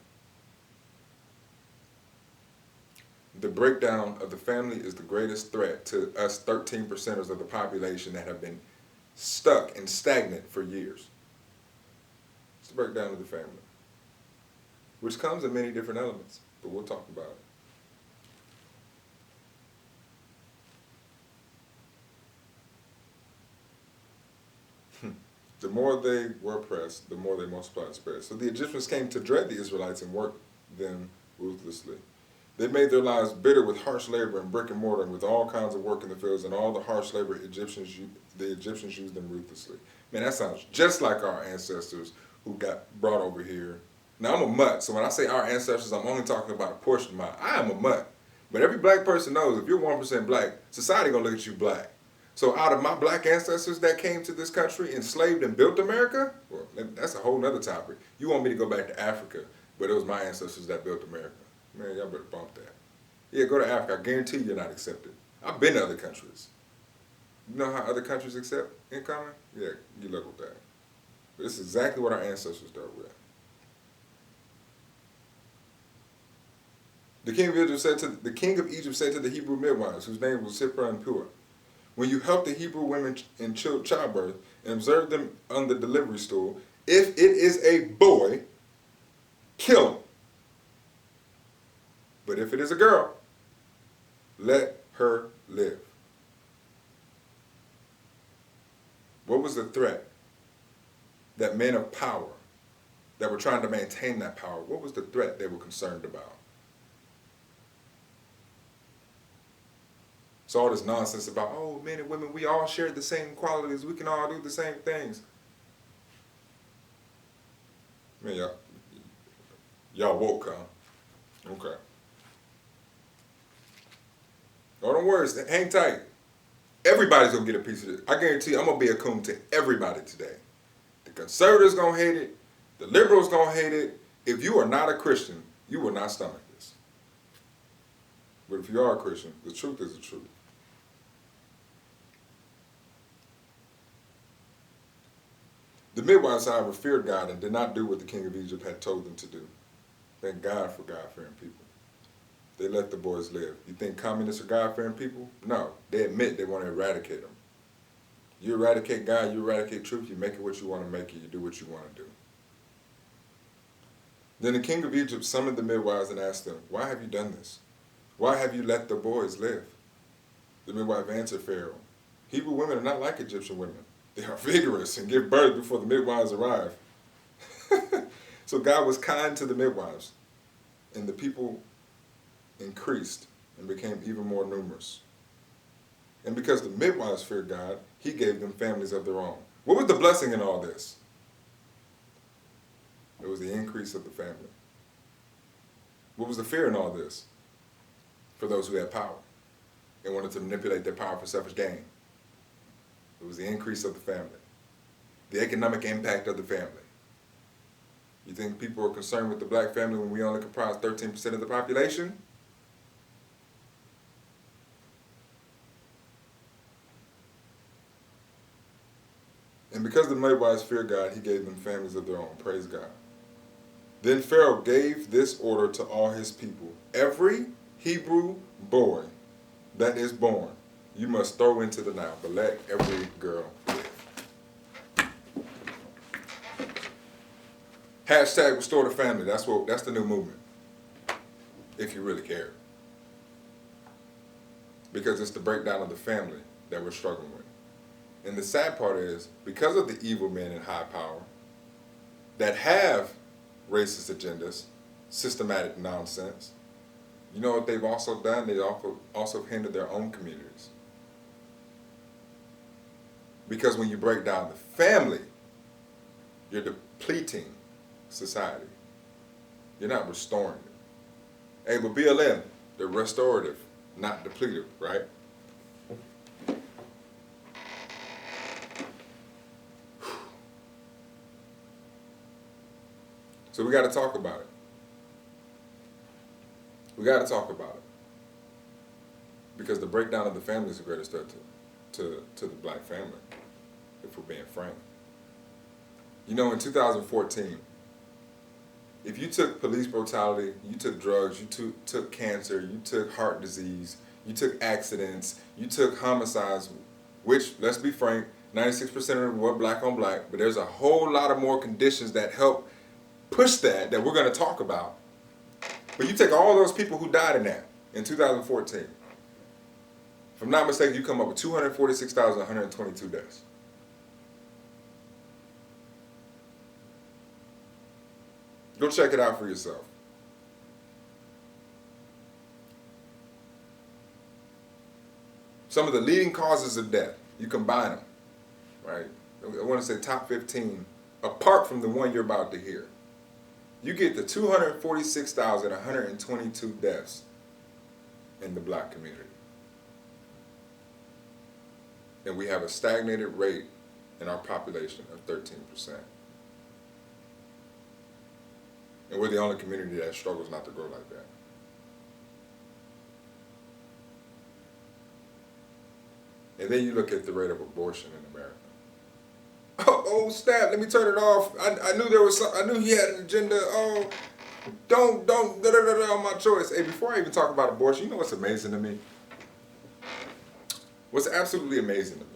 The breakdown of the family is the greatest threat to us 13%ers of the population that have been stuck and stagnant for years. It's the breakdown of the family, which comes in many different elements, but we'll talk about it. The more they were oppressed, the more they multiplied and spread. So the Egyptians came to dread the Israelites and worked them ruthlessly. They made their lives bitter with harsh labor and brick and mortar and with all kinds of work in the fields, and all the harsh labor the Egyptians used them ruthlessly. Man, that sounds just like our ancestors who got brought over here. Now, I'm a mutt, so when I say our ancestors, I'm only talking about a portion of mine. I am a mutt. But every black person knows if you're 1% black, society gonna look at you black. So out of my black ancestors that came to this country, enslaved and built America, well, that's a whole nother topic. You want me to go back to Africa, but it was my ancestors that built America. Man, y'all better bump that. Yeah, go to Africa. I guarantee you're not accepted. I've been to other countries. You know how other countries accept incoming? Yeah, you look with that. But this is exactly what our ancestors dealt with. The king of Egypt said to the Hebrew midwives, whose name was Shiphrah and Puah, when you help the Hebrew women in childbirth and observe them on the delivery stool, if it is a boy, kill him. But if it is a girl, let her live. What was the threat that men of power that were trying to maintain that power, what was the threat they were concerned about? It's all this nonsense about, oh, men and women, we all share the same qualities. We can all do the same things. Man, y'all woke, huh? Okay. Oh, don't worry, hang tight. Everybody's gonna get a piece of this. I guarantee you, I'm gonna be a coon to everybody today. The conservatives gonna hate it. The liberals gonna hate it. If you are not a Christian, you will not stomach this. But if you are a Christian, the truth is the truth. The midwives, however, feared God and did not do what the king of Egypt had told them to do. Thank God for God-fearing people. They let the boys live. You think communists are God-fearing people? No. They admit they want to eradicate them. You eradicate God, you eradicate truth, you make it what you want to make it, you do what you want to do. Then the king of Egypt summoned the midwives and asked them, why have you done this? Why have you let the boys live? The midwife answered Pharaoh, Hebrew women are not like Egyptian women. They are vigorous and give birth before the midwives arrive. So God was kind to the midwives, and the people increased and became even more numerous. And because the midwives feared God, he gave them families of their own. What was the blessing in all this? It was the increase of the family. What was the fear in all this? For those who had power and wanted to manipulate their power for selfish gain. It was the increase of the family. The economic impact of the family. You think people are concerned with the black family when we only comprise 13% of the population? And because the midwives feared God, he gave them families of their own. Praise God. Then Pharaoh gave this order to all his people. Every Hebrew boy that is born, you must throw into the Nile, but let every girl live. Hashtag restore the family. That's the new movement. If you really care. Because it's the breakdown of the family that we're struggling with. And the sad part is, because of the evil men in high power that have racist agendas, systematic nonsense, you know what they've also done? They also hindered their own communities. Because when you break down the family, you're depleting society. You're not restoring it. Hey, but BLM, they're restorative, not depletive, right? So we got to talk about it. We got to talk about it. Because the breakdown of the family is the greatest threat to the black family, if we're being frank. You know, in 2014, if you took police brutality, you took drugs, you took cancer, you took heart disease, you took accidents, you took homicides, which, let's be frank, 96% of them were black on black, but there's a whole lot of more conditions that help push that we're going to talk about. But you take all those people who died in that in 2014. If I'm not mistaken, you come up with 246,122 deaths. Go check it out for yourself. Some of the leading causes of death, you combine them, right? I want to say top 15, apart from the one you're about to hear. You get the 246,122 deaths in the black community. And we have a stagnated rate in our population of 13%. And we're the only community that struggles not to grow like that. And then you look at the rate of abortion in America. Oh snap, let me turn it off. I knew there was I knew he had an agenda. Oh, don't, on my choice. Hey, before I even talk about abortion, you know what's amazing to me? What's absolutely amazing to me?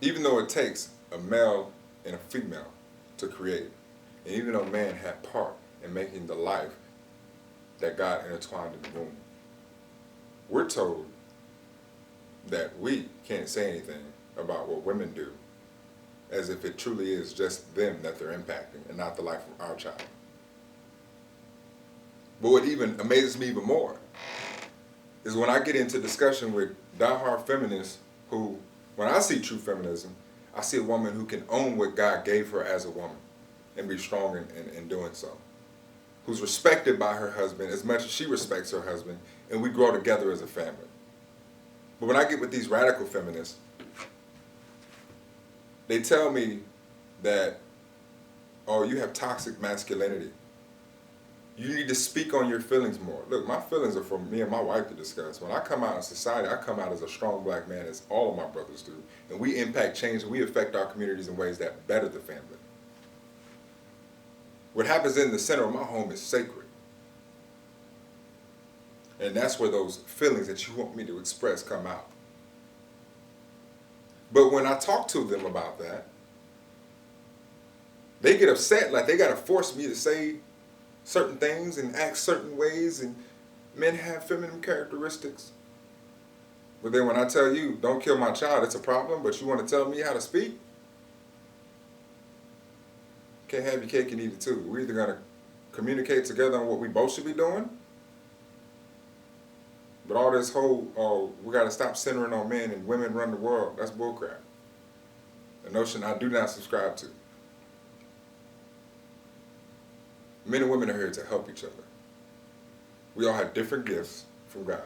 Even though it takes a male and a female to create, and even though man had part in making the life that God intertwined in the womb, we're told that we can't say anything about what women do, as if it truly is just them that they're impacting and not the life of our child. But what even amazes me even more is when I get into discussion with diehard feminists who, when I see true feminism, I see a woman who can own what God gave her as a woman and be strong in doing so. Who's respected by her husband as much as she respects her husband, and we grow together as a family. But when I get with these radical feminists, they tell me that, oh, you have toxic masculinity. You need to speak on your feelings more. Look, my feelings are for me and my wife to discuss. When I come out in society, I come out as a strong black man, as all of my brothers do. And we impact change and we affect our communities in ways that better the family. What happens in the center of my home is sacred. And that's where those feelings that you want me to express come out. But when I talk to them about that, they get upset, like they got to force me to say certain things and act certain ways, and men have feminine characteristics. But then when I tell you, don't kill my child, it's a problem, but you want to tell me how to speak? Can't have your cake and eat it too. We're either going to communicate together on what we both should be doing, but all this whole, we got to stop centering on men and women run the world, that's bullcrap. a notion I do not subscribe to. Men and women are here to help each other. We all have different gifts from God.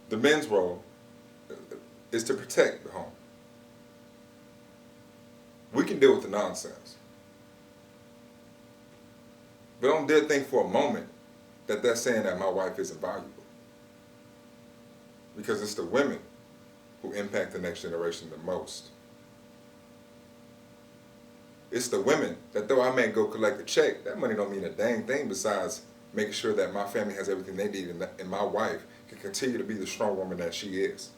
The men's role is to protect the home. We can deal with the nonsense. But don't dare think for a moment that they're saying that my wife isn't valuable. Because it's the women who impact the next generation the most. It's the women that though I may go collect a check, that money don't mean a dang thing besides making sure that my family has everything they need and my wife can continue to be the strong woman that she is.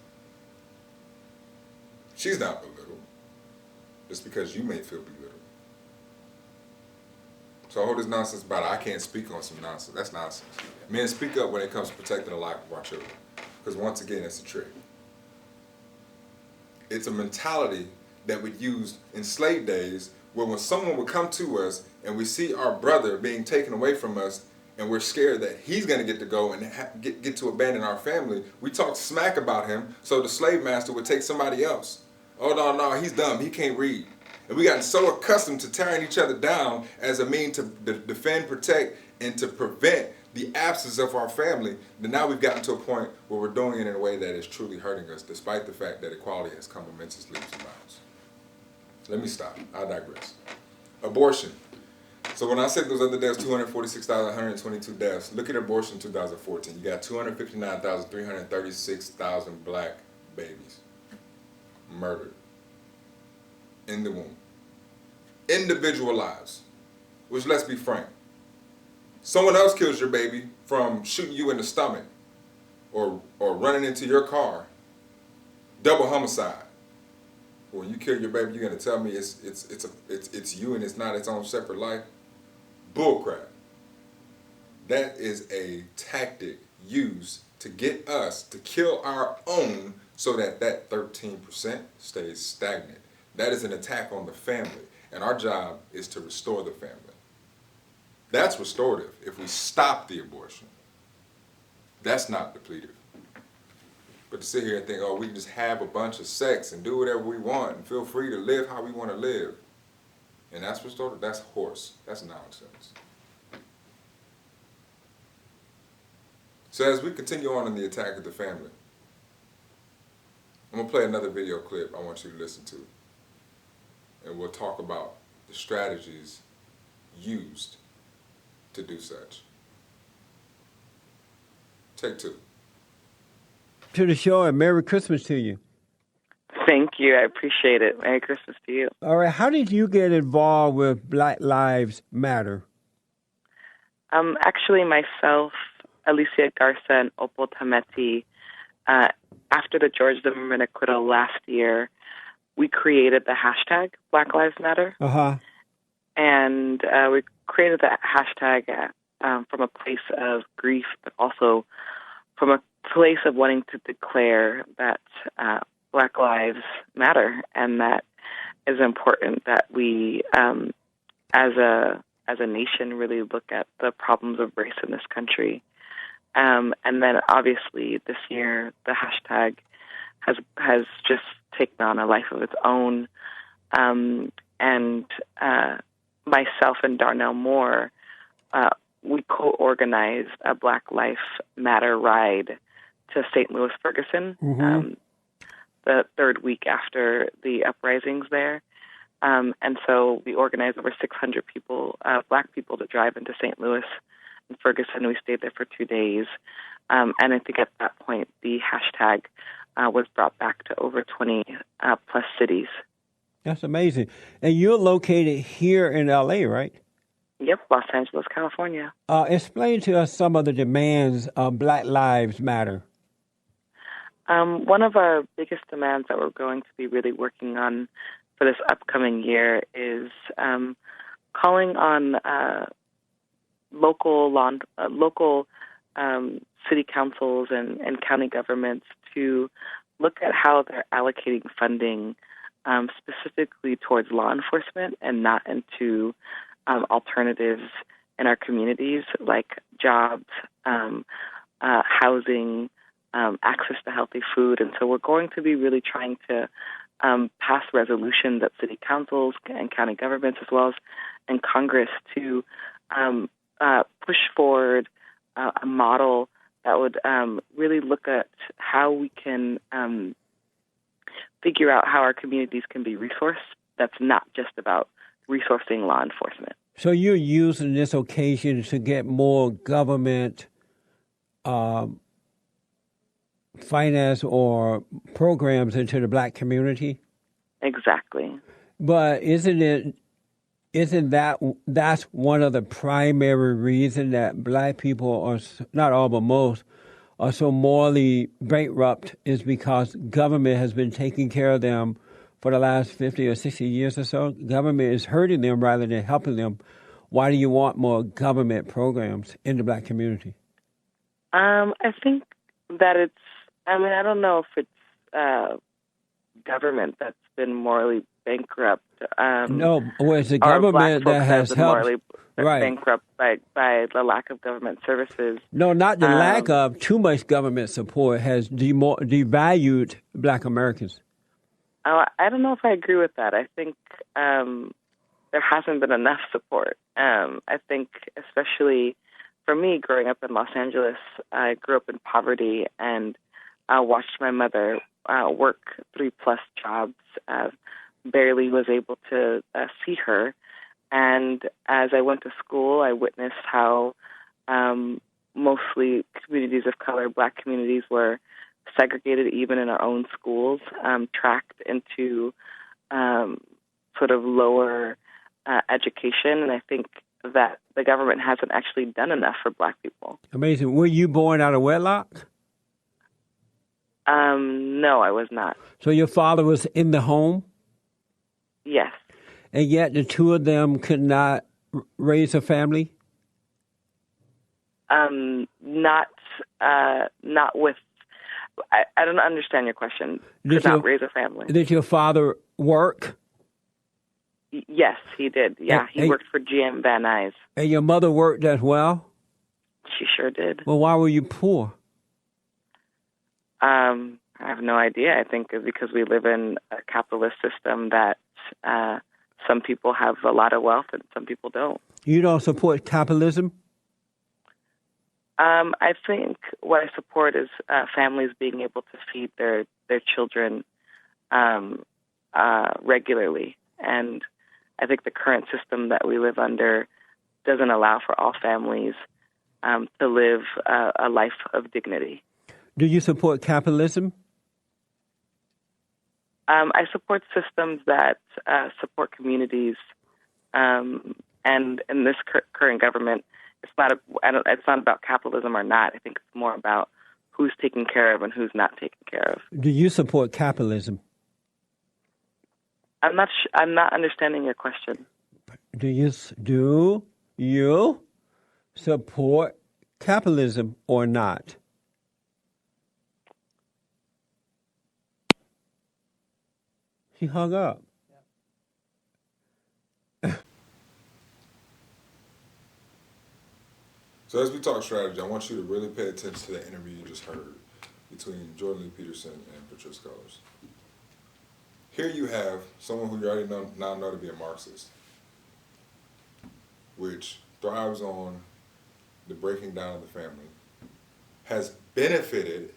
She's not belittled just because you may feel belittled. So all this nonsense about I can't speak on some nonsense, that's nonsense. Men, speak up when it comes to protecting the life of our children. Because once again, it's a trick. It's a mentality that we used in slave days where when someone would come to us and we see our brother being taken away from us and we're scared that he's going to get to go and get to abandon our family, we talk smack about him so the slave master would take somebody else. Oh, no, he's dumb. He can't read. And we got so accustomed to tearing each other down as a means to defend, protect, and to prevent the absence of our family, that now we've gotten to a point where we're doing it in a way that is truly hurting us, despite the fact that equality has come immense leaps and bounds. Let me stop. I digress. Abortion. So when I said those other deaths, 246,122 deaths, look at abortion in 2014. You got 259,336,000 black babies murdered in the womb. Individual lives, which, let's be frank, someone else kills your baby from shooting you in the stomach or running into your car. Double homicide. When you kill your baby, you're gonna tell me it's you and it's not its own separate life? Bullcrap. That is a tactic used to get us to kill our own so that 13% stays stagnant. That is an attack on the family, and our job is to restore the family. That's restorative if we stop the abortion. That's not depletive. But to sit here and think, oh, we can just have a bunch of sex and do whatever we want and feel free to live how we want to live, and that's restorative, that's horse. That's nonsense. So as we continue on in the attack of the family, I'm going to play another video clip I want you to listen to. And we'll talk about the strategies used to do such. Take two. To the show, and Merry Christmas to you. Thank you. I appreciate it. Merry Christmas to you. All right. How did you get involved with Black Lives Matter? Actually, myself, Alicia Garza, and Opal Tameti, after the George Zimmerman acquittal last year, we created the hashtag Black Lives Matter. Uh-huh. And we created that hashtag from a place of grief, but also from a place of wanting to declare that Black lives matter, and that is important that we, as a nation, really look at the problems of race in this country. And then, obviously, this year the hashtag has just taken on a life of its own. And myself and Darnell Moore, we co-organized a Black Lives Matter ride to St. Louis Ferguson, the third week after the uprisings there. And so we organized over 600 people, Black people, to drive into St. Louis and Ferguson. We stayed there for 2 days. And I think at that point, the hashtag was brought back to over 20 plus cities. That's amazing. And you're located here in L.A., right? Yep, Los Angeles, California. Explain to us some of the demands of Black Lives Matter. One of our biggest demands that we're going to be really working on for this upcoming year is calling on local city councils and county governments to look at how they're allocating funding specifically towards law enforcement and not into alternatives in our communities like jobs, housing, access to healthy food. And so we're going to be really trying to pass resolutions at city councils and county governments, as well as in Congress, to push forward a model that would really look at how we can figure out how our communities can be resourced. That's not just about resourcing law enforcement. So you're using this occasion to get more government finance or programs into the black community? Exactly. But isn't that's one of the primary reasons that black people are, not all but most, are so morally bankrupt, is because government has been taking care of them for the last 50 or 60 years or so? Government is hurting them rather than helping them. Why do you want more government programs in the black community? I think that I don't know if it's government that's been morally bankrupt. No, well, it's the Or government black that folks has been helped. morally Right. bankrupt by the lack of government services. No, not the lack of. Too much government support has devalued black Americans. I don't know if I agree with that. I think there hasn't been enough support. I think, especially for me, growing up in Los Angeles, I grew up in poverty and watched my mother work 3+ jobs. Barely was able to see her. And as I went to school, I witnessed how mostly communities of color, black communities, were segregated even in our own schools, tracked into sort of lower education. And I think that the government hasn't actually done enough for black people. Amazing. Were you born out of wedlock? No, I was not. So your father was in the home, Yes. and yet the two of them could not raise a family? Not with. I don't understand your question. Could not raise a family. Did your father work? Yes, he did. Yeah, he worked for GM Van Nuys. And your mother worked as well? She sure did. Well, why were you poor? I have no idea. I think because we live in a capitalist system that some people have a lot of wealth and some people don't. You don't support capitalism? I think what I support is families being able to feed their children regularly. And I think the current system that we live under doesn't allow for all families to live a life of dignity. Do you support capitalism? I support systems that support communities, and in this current government, it's not about capitalism or not. I think it's more about who's taken care of and who's not taken care of. Do you support capitalism? I'm not understanding your question. Do you support capitalism or not? He hung up. So as we talk strategy, I want you to really pay attention to the interview you just heard between Jordan Lee Peterson and Patrisse Cullors. Here you have someone who you already now know to be a Marxist, which thrives on the breaking down of the family, has benefited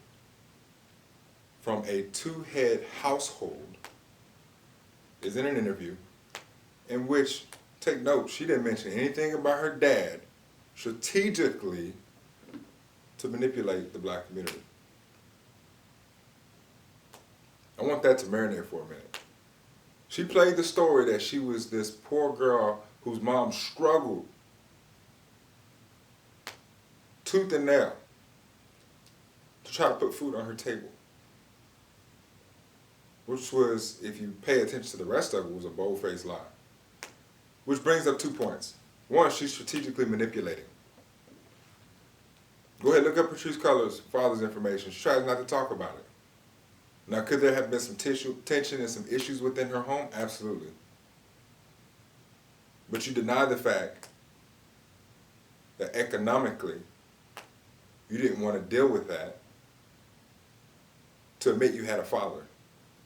from a two-head household, is in an interview in which, take note, she didn't mention anything about her dad strategically to manipulate the black community. I want that to marinate for a minute. She played the story that she was this poor girl whose mom struggled tooth and nail to try to put food on her table. Which was, if you pay attention to the rest of it, was a bold-faced lie. Which brings up 2 points. One, she's strategically manipulating. Go ahead, look up Patrisse Cullors' father's information. She tries not to talk about it. Now, could there have been some tension and some issues within her home? Absolutely. But you deny the fact that economically, you didn't want to deal with that to admit you had a father.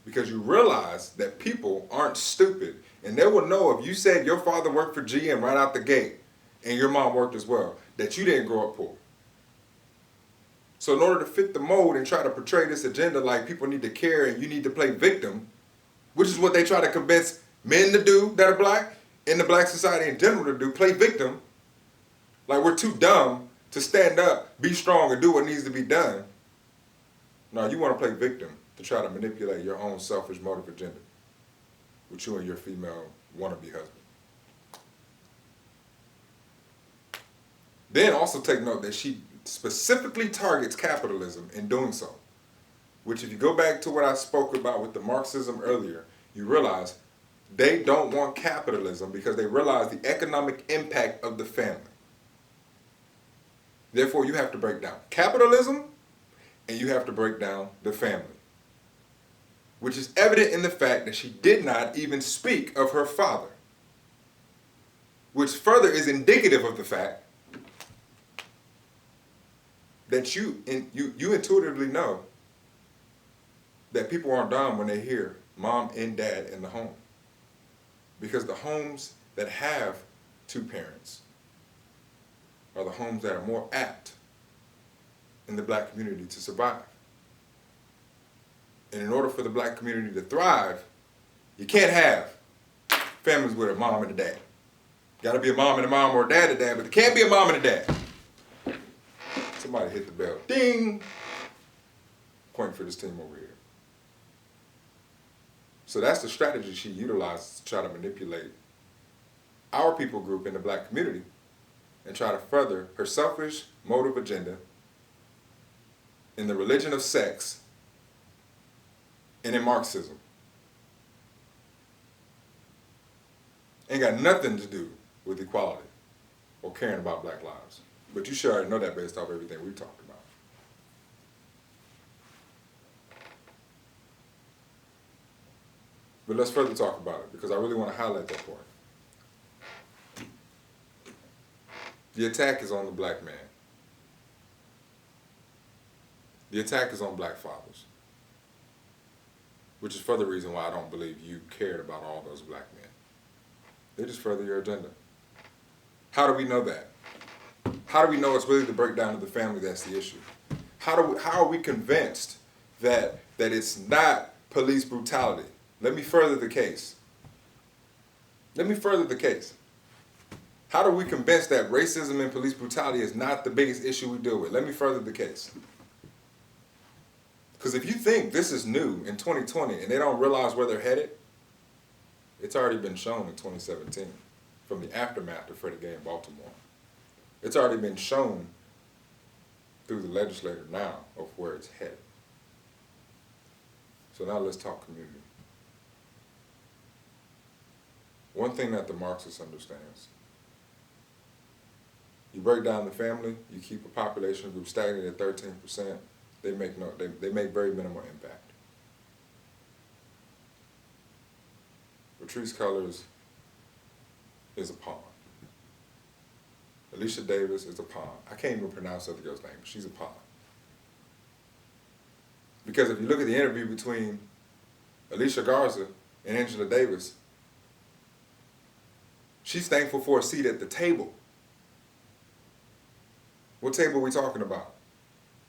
because you realize that people aren't stupid, and they will know if you said your father worked for GM right out the gate and your mom worked as well, that you didn't grow up poor. So in order to fit the mold and try to portray this agenda like people need to care and you need to play victim, which is what they try to convince men to do that are black, in the black society in general to do, play victim, like we're too dumb to stand up, be strong, and do what needs to be done. No, you want to play victim to try to manipulate your own selfish motive agenda with you and your female wannabe husband. Then also take note that she specifically targets capitalism in doing so, which if you go back to what I spoke about with the Marxism earlier, you realize they don't want capitalism because they realize the economic impact of the family. Therefore, you have to break down capitalism and you have to break down the family, which is evident in the fact that she did not even speak of her father, which further is indicative of the fact that you intuitively know that people aren't dumb when they hear mom and dad in the home. Because the homes that have two parents are the homes that are more apt in the black community to survive. And in order for the black community to thrive, you can't have families with a mom and a dad. Got to be a mom and a mom or a dad and a dad, but it can't be a mom and a dad. Somebody hit the bell. Ding! Point for this team over here. So that's the strategy she utilizes to try to manipulate our people group in the black community and try to further her selfish motive agenda in the religion of sex and in Marxism. Ain't got nothing to do with equality or caring about black lives. But you should already know that based off everything we've talked about. But let's further talk about it because I really want to highlight that point. The attack is on the black man. The attack is on black fathers, which is further reason why I don't believe you cared about all those black men. They just further your agenda. How do we know that? How do we know it's really the breakdown of the family that's the issue? How are we convinced that it's not police brutality? Let me further the case. How are we convinced that racism and police brutality is not the biggest issue we deal with? Let me further the case. Because if you think this is new in 2020 and they don't realize where they're headed, it's already been shown in 2017 from the aftermath of Freddie Gay in Baltimore. It's already been shown through the legislature now of where it's headed. So now let's talk community. One thing that the Marxist understands, you break down the family, you keep a population group stagnant at 13%, they make very minimal impact. Patrisse Cullors is a pawn. Alicia Davis is a pawn. I can't even pronounce the other girl's name, but she's a pawn. Because if you look at the interview between Alicia Garza and Angela Davis, she's thankful for a seat at the table. What table are we talking about?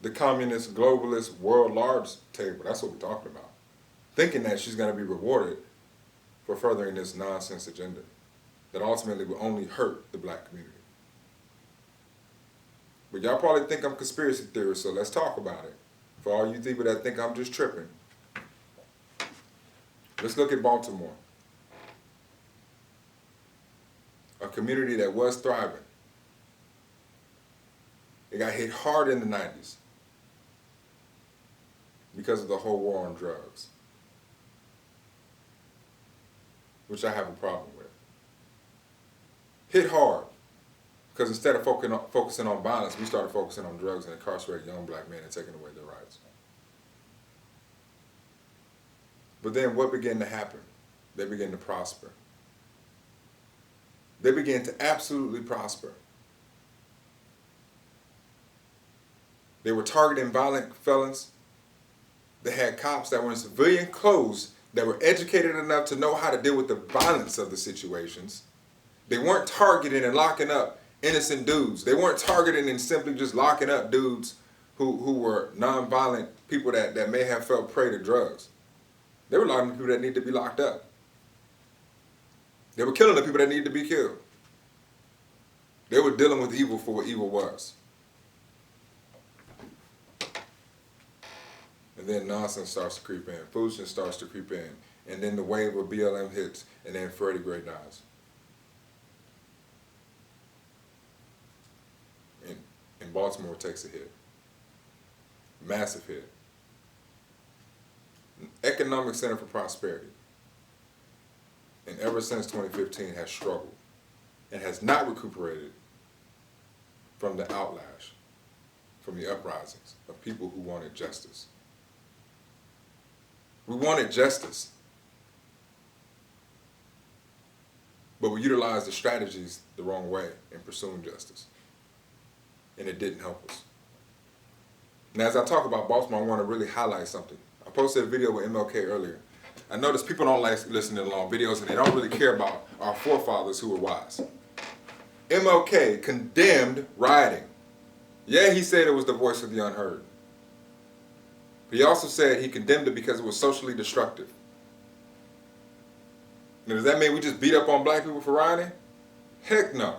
The communist, globalist, world large table. That's what we're talking about. Thinking that she's going to be rewarded for furthering this nonsense agenda that ultimately will only hurt the black community. But y'all probably think I'm conspiracy theorist, so let's talk about it. For all you people that think I'm just tripping. Let's look at Baltimore. A community that was thriving. It got hit hard in the 90s because of the whole war on drugs, which I have a problem with. Hit hard because instead of focusing on violence, we started focusing on drugs and incarcerating young black men and taking away their rights. But then what began to happen? They began to prosper. They began to absolutely prosper. They were targeting violent felons They had cops that were in civilian clothes that were educated enough to know how to deal with the violence of the situations. They weren't targeting and locking up innocent dudes. They weren't targeting and simply just locking up dudes who were nonviolent people that may have fell prey to drugs. They were locking the people that need to be locked up. They were killing the people that needed to be killed. They were dealing with evil for what evil was. And then nonsense starts to creep in. Foolishness starts to creep in. And then the wave of BLM hits, and then Freddie Gray dies. And Baltimore takes a hit. Massive hit. An economic center for prosperity. And ever since 2015 has struggled and has not recuperated from the outlash, from the uprisings of people who wanted justice. We wanted justice, but we utilized the strategies the wrong way in pursuing justice, and it didn't help us. Now, as I talk about Baltimore, I want to really highlight something. I posted a video with MLK earlier. I noticed people don't like listening to long videos, and they don't really care about our forefathers who were wise. MLK condemned rioting. Yeah, he said it was the voice of the unheard. But he also said he condemned it because it was socially destructive. Now, does that mean we just beat up on black people for rioting? Heck no.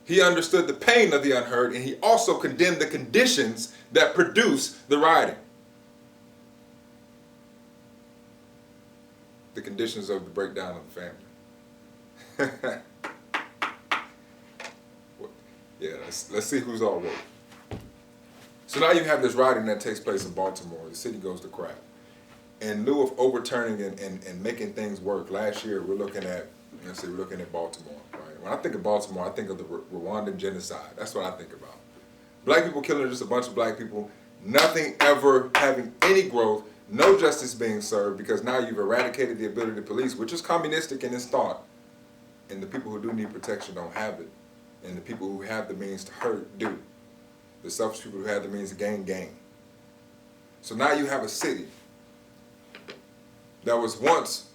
He understood the pain of the unheard, and he also condemned the conditions that produce the rioting. The conditions of the breakdown of the family. Yeah, let's see who's all woke. So now you have this rioting that takes place in Baltimore. The city goes to crap. In lieu of overturning and making things work, last year we're looking at Baltimore. Right? When I think of Baltimore, I think of the Rwandan genocide. That's what I think about. Black people killing just a bunch of black people, nothing ever having any growth, no justice being served, because now you've eradicated the ability to police, which is communistic in its thought. And the people who do need protection don't have it. And the people who have the means to hurt do. The selfish people who have the means to gain. So now you have a city that was once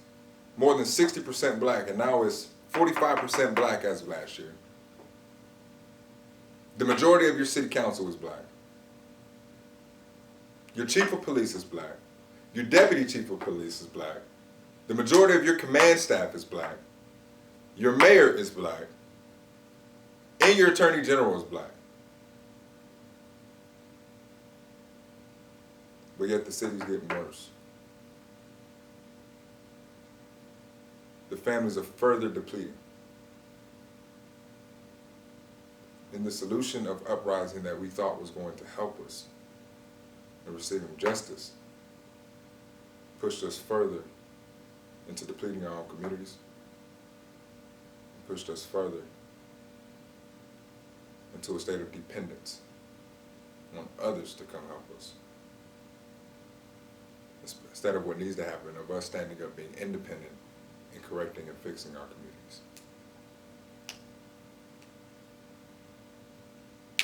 more than 60% black and now is 45% black as of last year. The majority of your city council is black. Your chief of police is black. Your deputy chief of police is black. The majority of your command staff is black. Your mayor is black. And your attorney general is black. But yet the city's getting worse. The families are further depleting. And the solution of uprising that we thought was going to help us in receiving justice pushed us further into depleting our own communities, and pushed us further into a state of dependence on others to come help us. Instead of what needs to happen, of us standing up, being independent, and correcting and fixing our communities.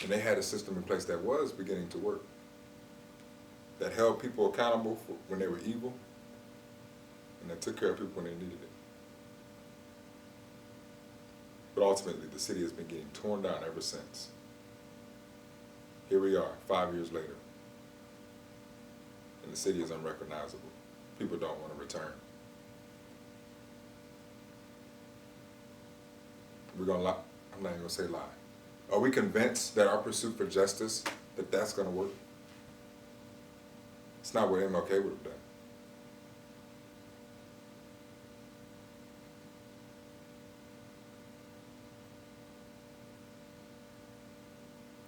And they had a system in place that was beginning to work, that held people accountable for when they were evil, and that took care of people when they needed it. But ultimately, the city has been getting torn down ever since. Here we are, 5 years later, and the city is unrecognizable. People don't want to return. We're gonna lie. I'm not even gonna say lie. Are we convinced that our pursuit for justice, that's gonna work? It's not what MLK would have done.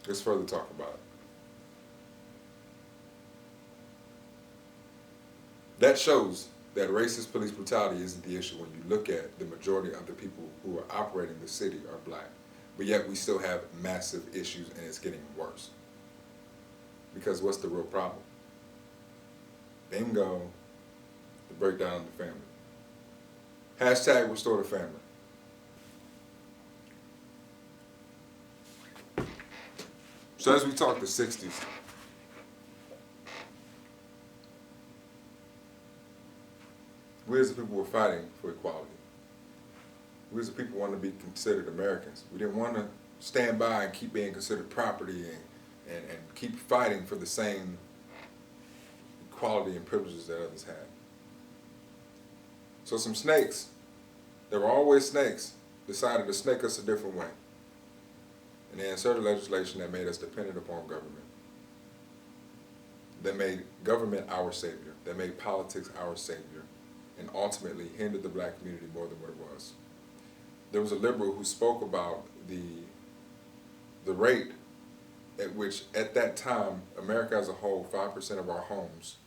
Let's further talk about it. That shows that racist police brutality isn't the issue when you look at the majority of the people who are operating the city are black. But yet we still have massive issues and it's getting worse. Because what's the real problem? Bingo, the breakdown of the family. Hashtag restore the family. So as we talk the 60s, we as a people were fighting for equality. We as a people wanted to be considered Americans. We didn't want to stand by and keep being considered property and keep fighting for the same equality and privileges that others had. So some snakes, there were always snakes, decided to snake us a different way. And they inserted legislation that made us dependent upon government. That made government our savior. That made politics our savior. And ultimately hindered the black community more than what it was. There was a liberal who spoke about the rate at which, at that time, America as a whole, 5% of our homes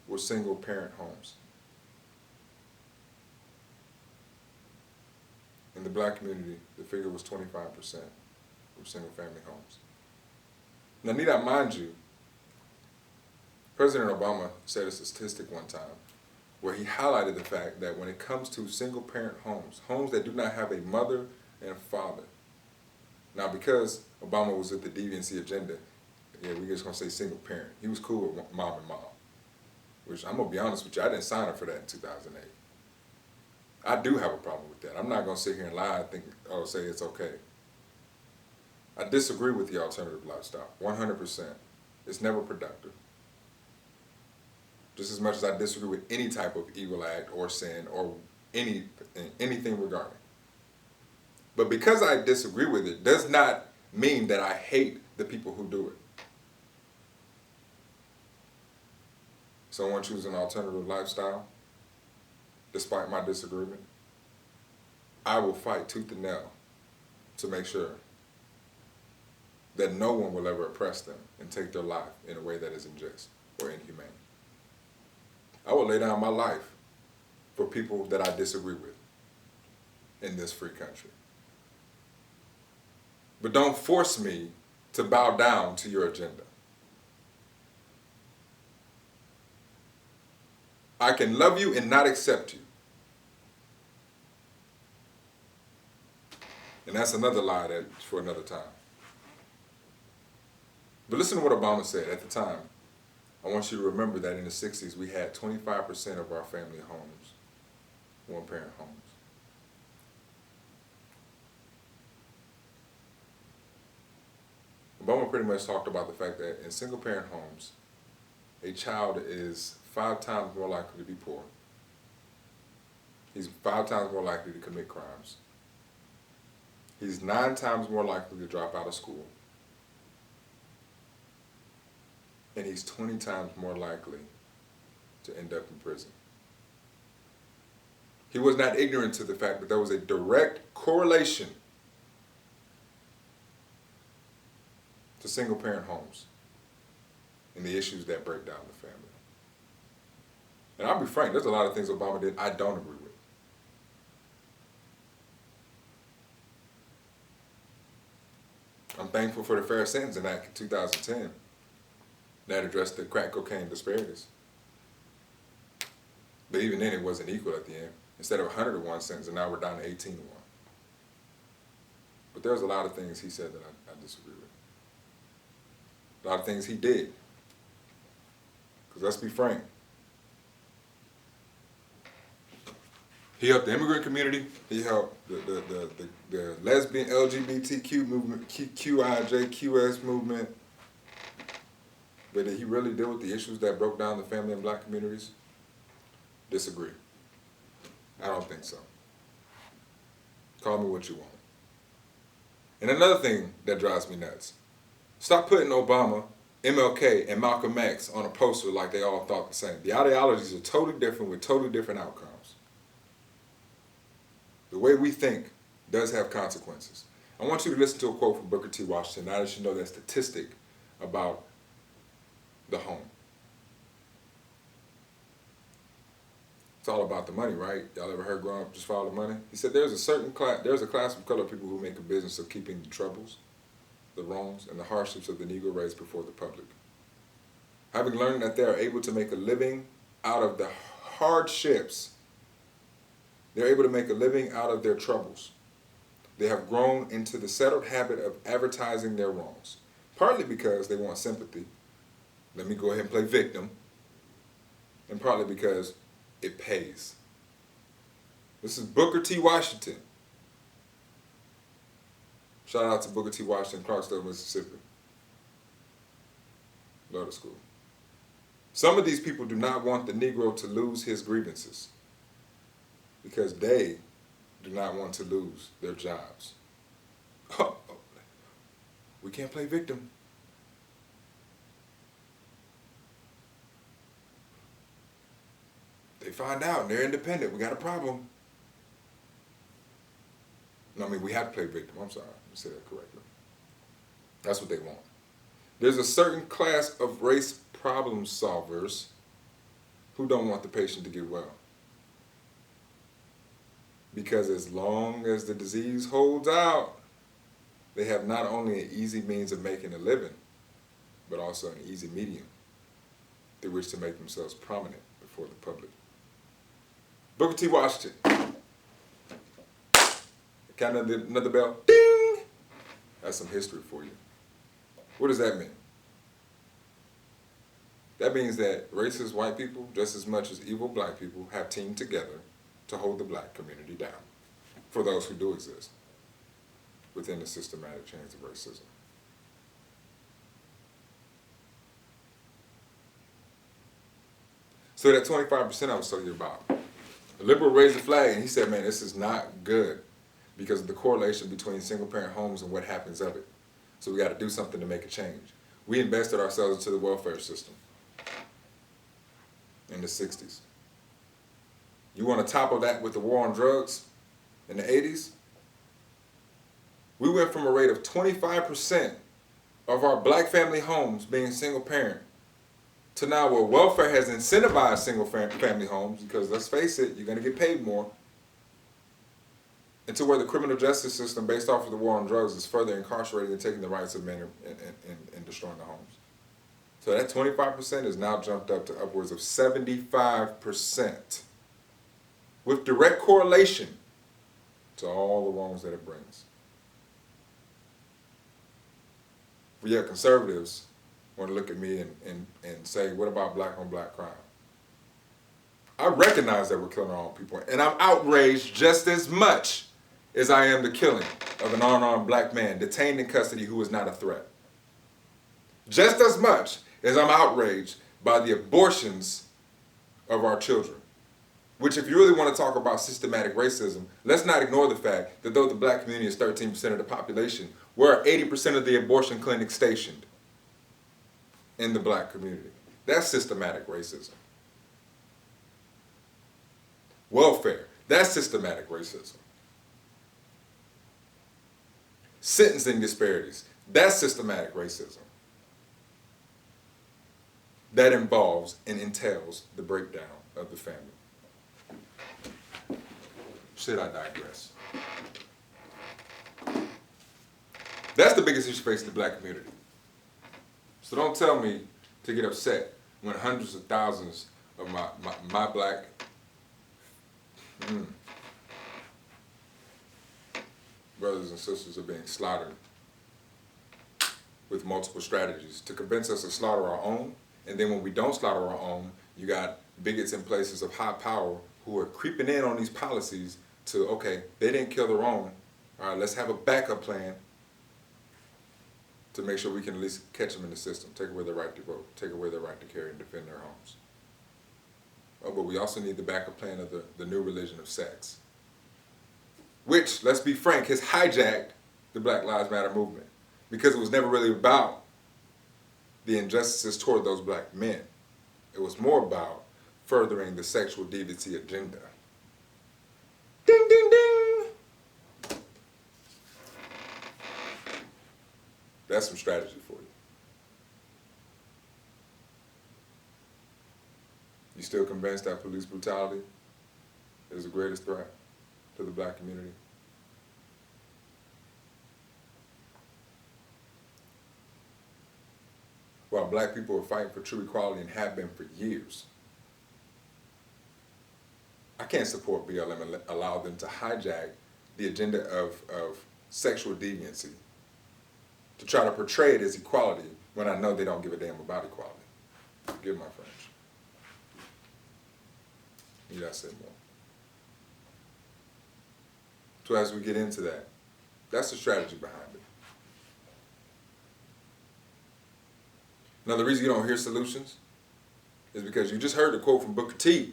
were single-parent homes. In the black community, the figure was 25% were single-family homes. Now, need I mind you, President Obama said a statistic one time where he highlighted the fact that when it comes to single-parent homes, homes that do not have a mother and a father. Now, because Obama was with the deviancy agenda, we're just going to say single-parent. He was cool with mom and mom, which I'm going to be honest with you, I didn't sign up for that in 2008. I do have a problem with that. I'm not going to sit here and lie and think, say it's okay. I disagree with the alternative lifestyle, 100%. It's never productive. Just as much as I disagree with any type of evil act or sin or anything regarding. But because I disagree with it does not mean that I hate the people who do it. Someone chooses an alternative lifestyle, despite my disagreement, I will fight tooth and nail to make sure that no one will ever oppress them and take their life in a way that is unjust or inhumane. I will lay down my life for people that I disagree with in this free country. But don't force me to bow down to your agenda. I can love you and not accept you. And that's another lie that's for another time. But listen to what Obama said at the time. I want you to remember that in the 60s, we had 25% of our family homes, one-parent homes. Obama pretty much talked about the fact that in single-parent homes, a child is 5 times more likely to be poor. He's 5 times more likely to commit crimes. He's 9 times more likely to drop out of school. And he's 20 times more likely to end up in prison. He was not ignorant to the fact that there was a direct correlation to single-parent homes and the issues that break down the family. And I'll be frank, there's a lot of things Obama did I don't agree with. I'm thankful for the Fair Sentencing Act in 2010 that addressed the crack cocaine disparities. But even then, it wasn't equal at the end. Instead of 101 sentences, and now we're down to 18 to 1. But there's a lot of things he said that I disagree with. A lot of things he did. Because let's be frank, he helped the immigrant community, he helped the lesbian LGBTQ movement, QIJ, QS movement. But did he really deal with the issues that broke down the family and black communities? Disagree. I don't think so. Call me what you want. And another thing that drives me nuts, stop putting Obama, MLK, and Malcolm X on a poster like they all thought the same. The ideologies are totally different with totally different outcomes. The way we think does have consequences. I want you to listen to a quote from Booker T. Washington now that you know that statistic about the home. It's all about the money, right? Y'all ever heard growing up, just follow the money? He said there's a class of colored people who make a business of keeping the troubles, the wrongs, and the hardships of the Negro race before the public. Having learned that they are able to make a living out of the hardships, they're able to make a living out of their troubles. They have grown into the settled habit of advertising their wrongs, partly because they want sympathy. Let me go ahead and play victim. And partly because it pays. This is Booker T. Washington. Shout out to Booker T. Washington, Clarksdale, Mississippi. Love the school. Some of these people do not want the Negro to lose his grievances because they do not want to lose their jobs. Oh, we can't play victim. They find out and they're independent. We got a problem. No, I mean, we have to play victim. I'm sorry. Let me say that correctly. That's what they want. There's a certain class of race problem solvers who don't want the patient to get well. Because as long as the disease holds out, they have not only an easy means of making a living, but also an easy medium through which to make themselves prominent before the public. Booker T. Washington. Count another bell. Ding! That's some history for you. What does that mean? That means that racist white people, just as much as evil black people, have teamed together to hold the black community down, for those who do exist within the systematic chains of racism. So that 25% I was telling you about, the liberal raised the flag and he said, man, this is not good because of the correlation between single-parent homes and what happens of it. So we got to do something to make a change. We invested ourselves into the welfare system in the 60s. You want to topple that with the war on drugs in the 80s? We went from a rate of 25% of our black family homes being single parent to now where welfare has incentivized single family homes, because let's face it, you're going to get paid more, and to where the criminal justice system based off of the war on drugs is further incarcerating and taking the rights of men and destroying the homes. So that 25% is now jumped up to upwards of 75%, with direct correlation to all the wrongs that it brings. But yet conservatives want to look at me and say, what about black on black crime? I recognize that we're killing our own people, and I'm outraged just as much as I am the killing of an unarmed black man detained in custody who is not a threat. Just as much as I'm outraged by the abortions of our children. Which, if you really want to talk about systematic racism, let's not ignore the fact that though the black community is 13% of the population, we're 80% of the abortion clinics stationed in the black community. That's systematic racism. Welfare, that's systematic racism. Sentencing disparities, that's systematic racism. That involves and entails the breakdown of the family. Should I digress? That's the biggest issue facing the black community. So don't tell me to get upset when hundreds of thousands of my black brothers and sisters are being slaughtered with multiple strategies to convince us to slaughter our own. And then when we don't slaughter our own, you got bigots in places of high power who are creeping in on these policies to, okay, they didn't kill their own. All right, let's have a backup plan to make sure we can at least catch them in the system, take away their right to vote, take away their right to carry and defend their homes. Oh, but we also need the backup plan of the new religion of sex, which, let's be frank, has hijacked the Black Lives Matter movement because it was never really about the injustices toward those black men. It was more about furthering the sexual deviancy agenda. Ding, ding, ding! That's some strategy for you. You still convinced that police brutality is the greatest threat to the black community? While black people are fighting for true equality and have been for years, I can't support BLM and allow them to hijack the agenda of sexual deviancy to try to portray it as equality when I know they don't give a damn about equality. Forgive my French. Need I say more? So as we get into that, that's the strategy behind it. Now, the reason you don't hear solutions is because you just heard the quote from Booker T,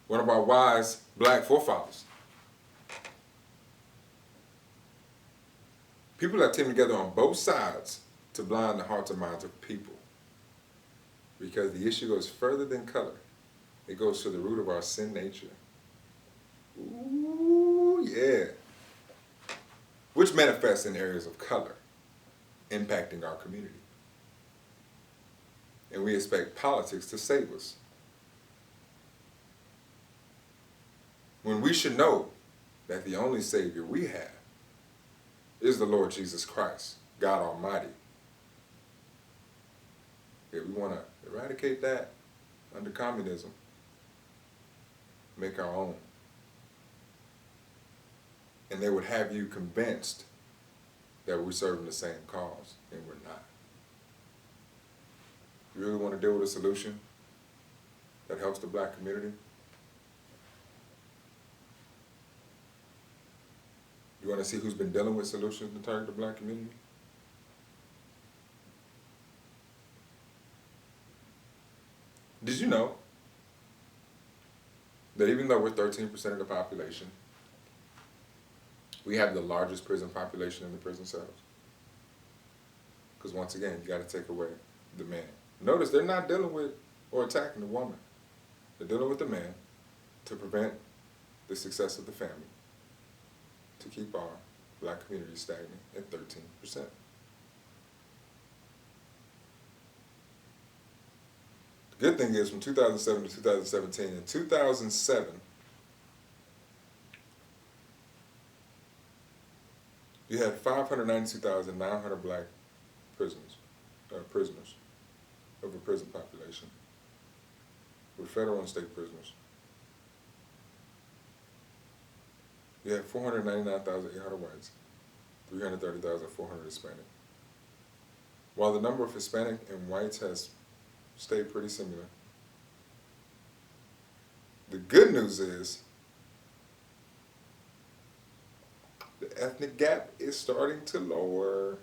one of our wise black forefathers. People that team together on both sides to blind the hearts and minds of people. Because the issue goes further than color. It goes to the root of our sin nature. Ooh, yeah. Which manifests in areas of color, impacting our community. And we expect politics to save us. When we should know that the only Savior we have is the Lord Jesus Christ, God Almighty. If we want to eradicate that under communism, make our own. And they would have you convinced that we're serving the same cause, and we're not. You really want to deal with a solution that helps the black community? You want to see who's been dealing with solutions to target the black community? Did you know that even though we're 13% of the population, we have the largest prison population in the prison cells? Because once again, you got to take away the man. Notice they're not dealing with or attacking the woman. They're dealing with the man to prevent the success of the family, to keep our black community stagnant at 13%. The good thing is, from 2007 to 2017, in 2007, you had 592,900 black prisoners of a prison population, with federal and state prisoners. You had 499,800 whites, 330,400 Hispanic. While the number of Hispanic and whites has stayed pretty similar, the good news is the ethnic gap is starting to lower.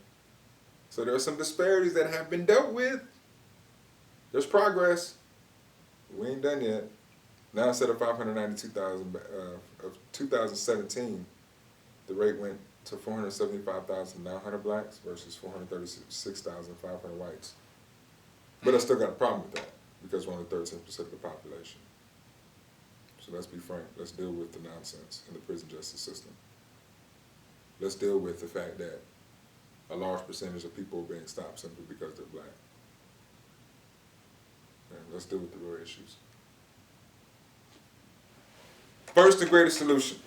So there are some disparities that have been dealt with. There's progress. We ain't done yet. Now, instead of 592,000 of 2017, the rate went to 475,900 blacks versus 436,500 whites. But I still got a problem with that because we're only 13% of the population. So let's be frank. Let's deal with the nonsense in the prison justice system. Let's deal with the fact that a large percentage of people are being stopped simply because they're black. And let's deal with the real issues. First and greatest solution.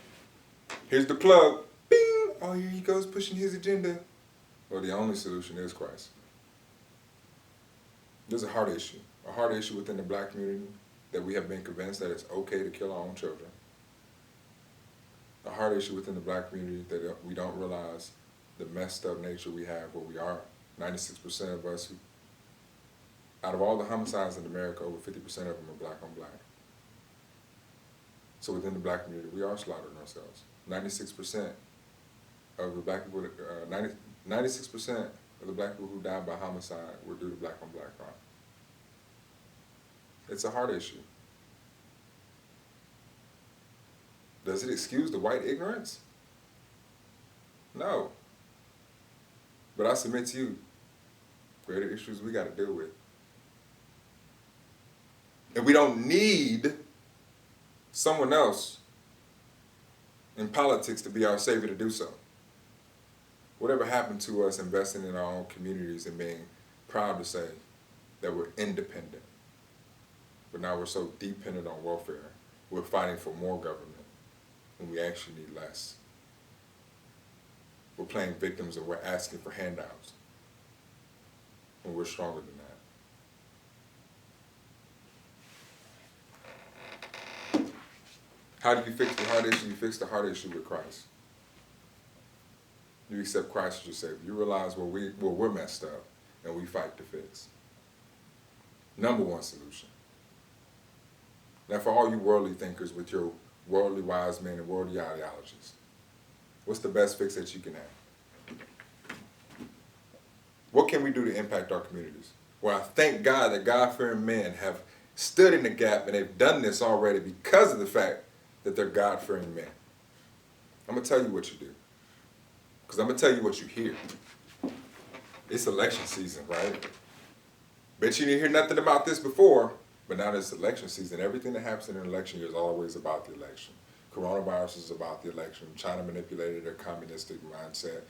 Here's the plug. Bing! Oh, here he goes pushing his agenda. Well, the only solution is Christ. There's a heart issue within the black community that we have been convinced that it's okay to kill our own children. A heart issue within the black community that we don't realize the messed up nature we have where we are. 96% of us, out of all the homicides in America, over 50% of them are black on black. So within the black community, we are slaughtering ourselves. 96% of the black people, 96% of the black people who died by homicide were due to black on black crime. It's a heart issue. Does it excuse the white ignorance? No. But I submit to you, greater issues we got to deal with. And we don't need someone else in politics to be our savior to do so. Whatever happened to us investing in our own communities and being proud to say that we're independent, but now we're so dependent on welfare, we're fighting for more government when we actually need less. We're playing victims and we're asking for handouts when we're stronger than that. How do you fix the heart issue? You fix the heart issue with Christ. You accept Christ as your Savior. You realize where we're messed up and we fight to fix. Number one solution. Now, for all you worldly thinkers with your worldly wise men and worldly ideologies, what's the best fix that you can have? What can we do to impact our communities? Well, I thank God that God-fearing men have stood in the gap, and they've done this already because of the fact that they're God-fearing men. I'm going to tell you what you do, because I'm going to tell you what you hear. It's election season, right? Bet you didn't hear nothing about this before, but now it's election season. Everything that happens in an election year is always about the election. Coronavirus is about the election. China manipulated their communistic mindset.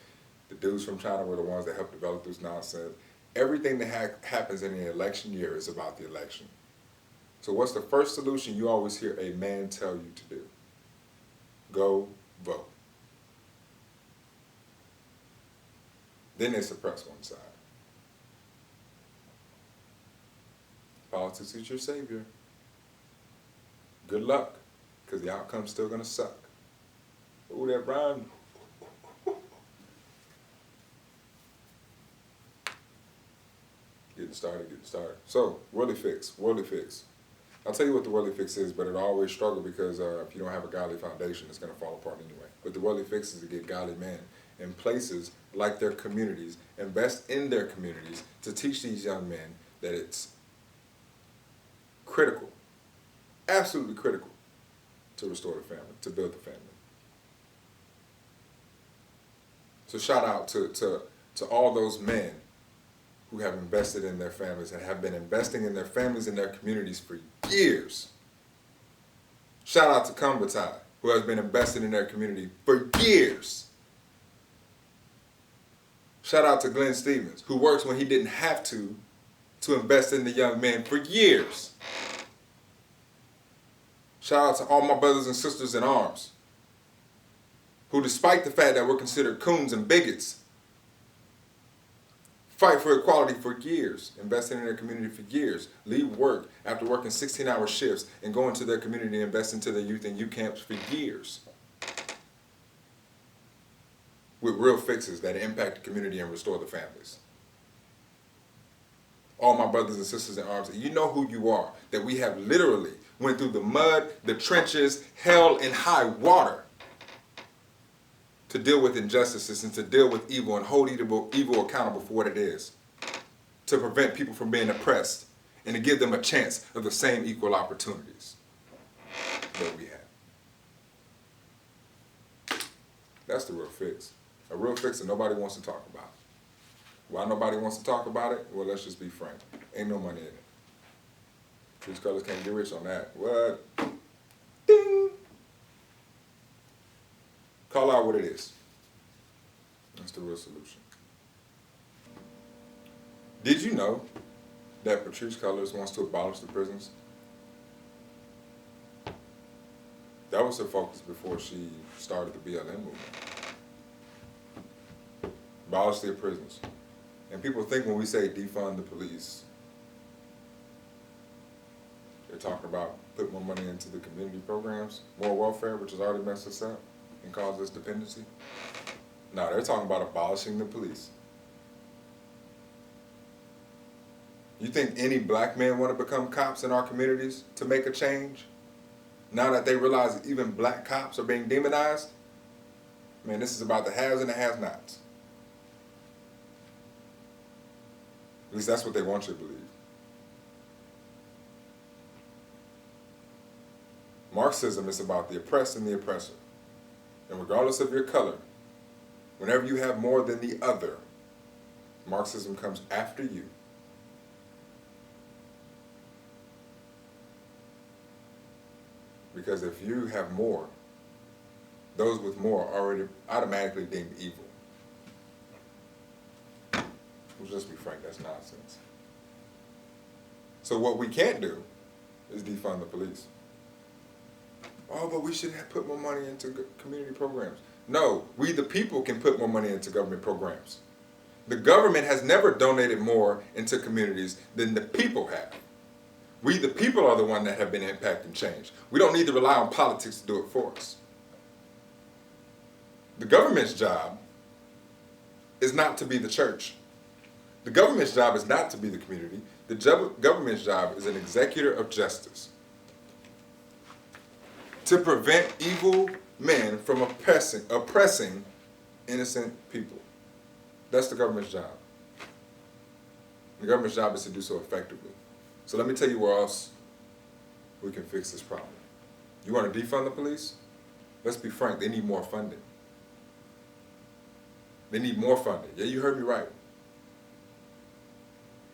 The dudes from China were the ones that helped develop this nonsense. Everything that happens in an election year is about the election. So what's the first solution you always hear a man tell you to do? Go vote. Then they suppress one side. Politics is your savior. Good luck, because the outcome's still gonna suck. Ooh, that rhyme. Getting started. So, worldly fix. I'll tell you what the worldly fix is, but it'll always struggle because if you don't have a godly foundation, it's gonna fall apart anyway. But the worldly fix is to get godly men in places like their communities, invest in their communities to teach these young men that it's critical, absolutely critical, to restore the family, to build the family. So shout out to all those men who have invested in their families and have been investing in their families and their communities for years. Shout out to Kumbatai, who has been investing in their community for years. Shout out to Glenn Stevens, who works when he didn't have to invest in the young men for years. Shout out to all my brothers and sisters in arms, who despite the fact that we're considered coons and bigots, fight for equality for years, investing in their community for years, leave work after working 16-hour shifts and go into their community and invest into their youth and youth camps for years, with real fixes that impact the community and restore the families. All my brothers and sisters in arms, you know who you are, that we have literally went through the mud, the trenches, hell, and high water to deal with injustices and to deal with evil and hold evil accountable for what it is, to prevent people from being oppressed and to give them a chance of the same equal opportunities that we have. That's the real fix. A real fix that nobody wants to talk about. Why nobody wants to talk about it? Well, let's just be frank. Ain't no money in it. These colors can't get rich on that. What? Ding! Call out what it is. That's the real solution. Did you know that Patrisse Cullors wants to abolish the prisons? That was her focus before she started the BLM movement. Abolish the prisons. And people think when we say defund the police, they're talking about putting more money into the community programs, more welfare, which has already messed us up and caused us dependency. No, they're talking about abolishing the police. You think any black men want to become cops in our communities to make a change? Now that they realize that even black cops are being demonized? Man, this is about the haves and the have-nots. At least that's what they want you to believe. Marxism is about the oppressed and the oppressor. And regardless of your color, whenever you have more than the other, Marxism comes after you. Because if you have more, those with more are already automatically deemed evil. Let's just be frank, that's nonsense. So what we can't do is defund the police. Oh, but we should have put more money into community programs. No, we the people can put more money into government programs. The government has never donated more into communities than the people have. We the people are the ones that have been impacting change. We don't need to rely on politics to do it for us. The government's job is not to be the church. The government's job is not to be the community. The government's job is an executor of justice. to prevent evil men from oppressing innocent people. That's the government's job. The government's job is to do so effectively. So let me tell you where else we can fix this problem. You want to defund the police? Let's be frank, they need more funding. They need more funding. Yeah, you heard me right.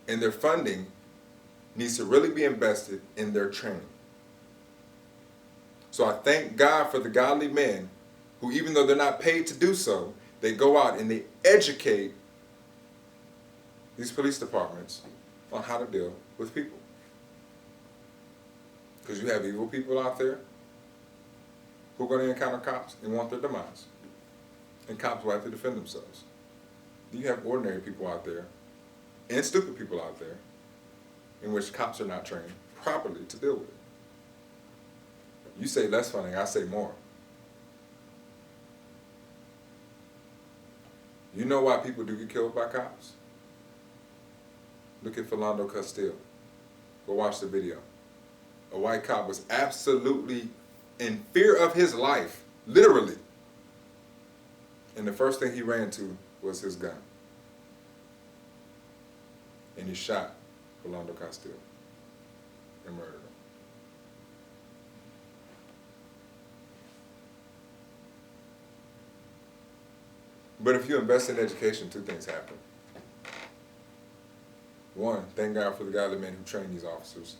And their funding needs to really be invested in their training. So I thank God for the godly men who, even though they're not paid to do so, they go out and they educate these police departments on how to deal with people. Because you have evil people out there who are going to encounter cops and want their demise. And cops will have to defend themselves. You have ordinary people out there and stupid people out there in which cops are not trained properly to deal with it. You say less funding, I say more. You know why people do get killed by cops? Look at Philando Castile. Go watch the video. A white cop was absolutely in fear of his life, literally. And the first thing he ran to was his gun. And he shot Philando Castile and murdered him. But if you invest in education, two things happen. One, thank God for the godly men who train these officers.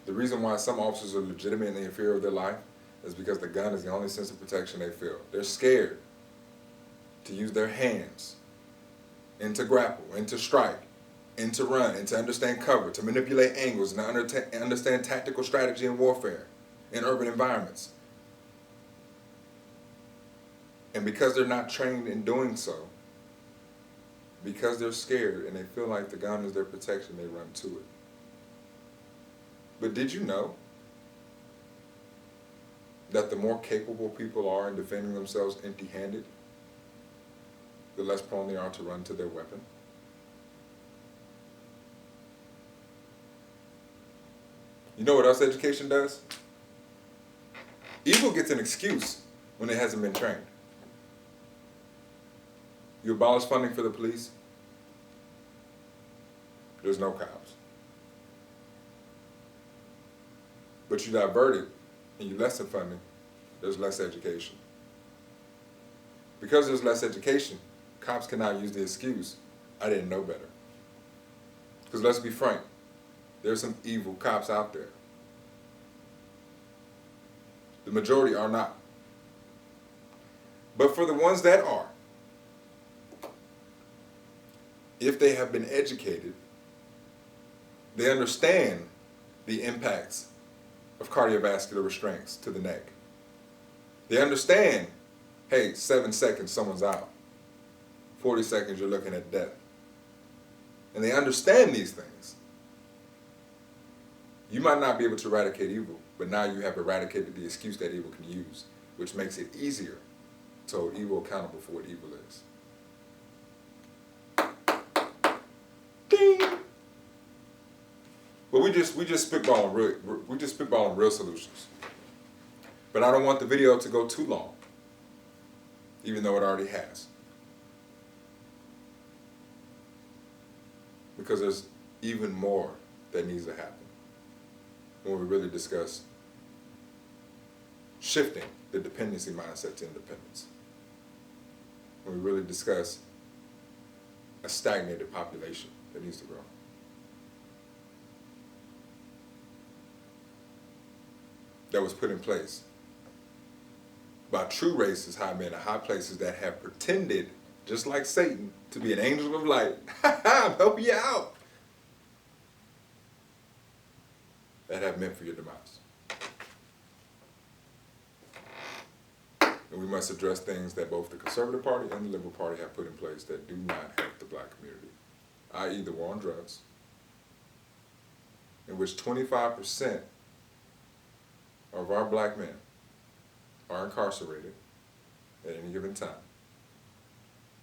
The reason why some officers are legitimately in fear of their life is because the gun is the only sense of protection they feel. They're scared to use their hands and to grapple and to strike and to run and to understand cover, to manipulate angles and to understand tactical strategy in warfare in urban environments. And because they're not trained in doing so, because they're scared and they feel like the gun is their protection, they run to it. But did you know that the more capable people are in defending themselves empty-handed, the less prone they are to run to their weapon? You know what else education does? Evil gets an excuse when it hasn't been trained. You abolish funding for the police, there's no cops. But you divert it and you lessen funding, there's less education. Because there's less education, cops cannot use the excuse, I didn't know better. Because let's be frank, there's some evil cops out there. The majority are not. But for the ones that are, if they have been educated, they understand the impacts of cardiovascular restraints to the neck. They understand, hey, 7 seconds, someone's out. 40 seconds, you're looking at death. And they understand these things. You might not be able to eradicate evil, but now you have eradicated the excuse that evil can use, which makes it easier to hold evil accountable for what evil is. Ding! But we just spitballing real solutions. But I don't want the video to go too long, even though it already has. Because there's even more that needs to happen when we really discuss shifting the dependency mindset to independence. When we really discuss a stagnated population that needs to grow. That was put in place by true racists, high men, and high places that have pretended, just like Satan, to be an angel of light. I'm helping you out. That have meant for your demise. And we must address things that both the Conservative Party and the Liberal Party have put in place that do not help the black community, i.e. the war on drugs, in which 25% of our black men are incarcerated at any given time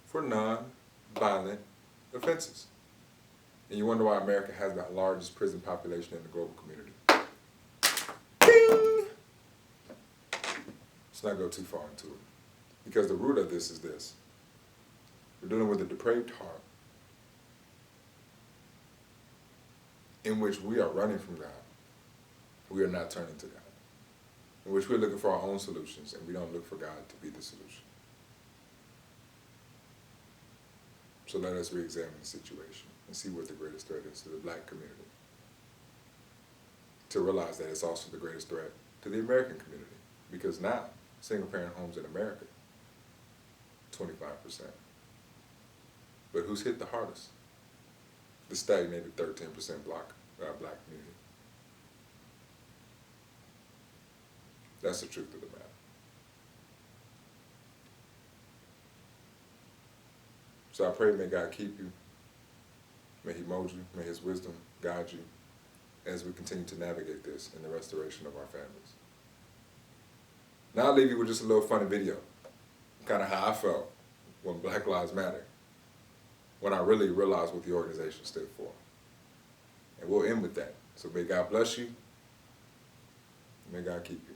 for non-violent offenses. And you wonder why America has the largest prison population in the global community. Ding! Let's not go too far into it. Because the root of this is this. We're dealing with a depraved heart in which we are running from God. We are not turning to God. In which we're looking for our own solutions and we don't look for God to be the solution. So let us re-examine the situation and see what the greatest threat is to the black community. To realize that it's also the greatest threat to the American community. Because now, single-parent homes in America, 25%. But who's hit the hardest? The stagnated 13% black community. That's the truth of the matter. So I pray may God keep you. May He mold you. May His wisdom guide you as we continue to navigate this in the restoration of our families. Now I'll leave you with just a little funny video. Kind of how I felt when Black Lives Matter. When I really realized what the organization stood for. And we'll end with that. So may God bless you. May God keep you.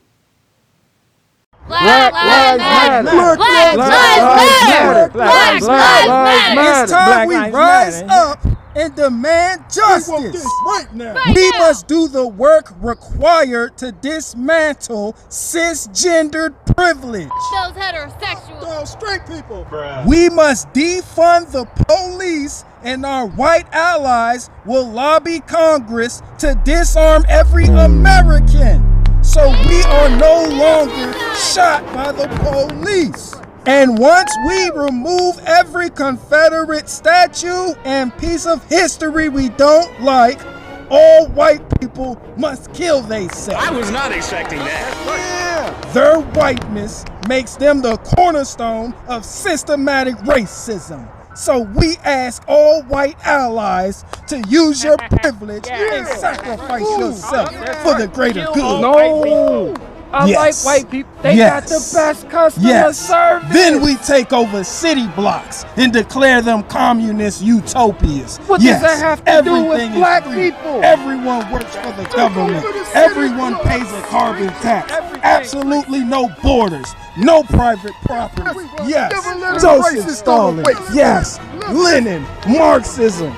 Black Lives Matter! Black Lives Matter! Black Lives Matter! It's time we rise up and demand justice. Right now. We must do the work required to dismantle cisgendered privilege. Those heterosexuals. Those straight people. We must defund the police, and our white allies will lobby Congress to disarm every American, so we are no longer shot by the police. And once we remove every Confederate statue and piece of history we don't like, all white people must kill themselves. I was not expecting that. Their whiteness makes them the cornerstone of systematic racism. So we ask all white allies to use your privilege and sacrifice yourself for the greater good. No, I like white people. They got the best customer service. Then we take over city blocks and declare them communist utopias. What does that have to do with black people? Everyone works for the government. Everyone pays a carbon tax. Absolutely no borders. No private property. Yes. Joseph Stalin. Yes. Lenin. Marxism.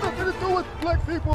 Nothing to do with black people.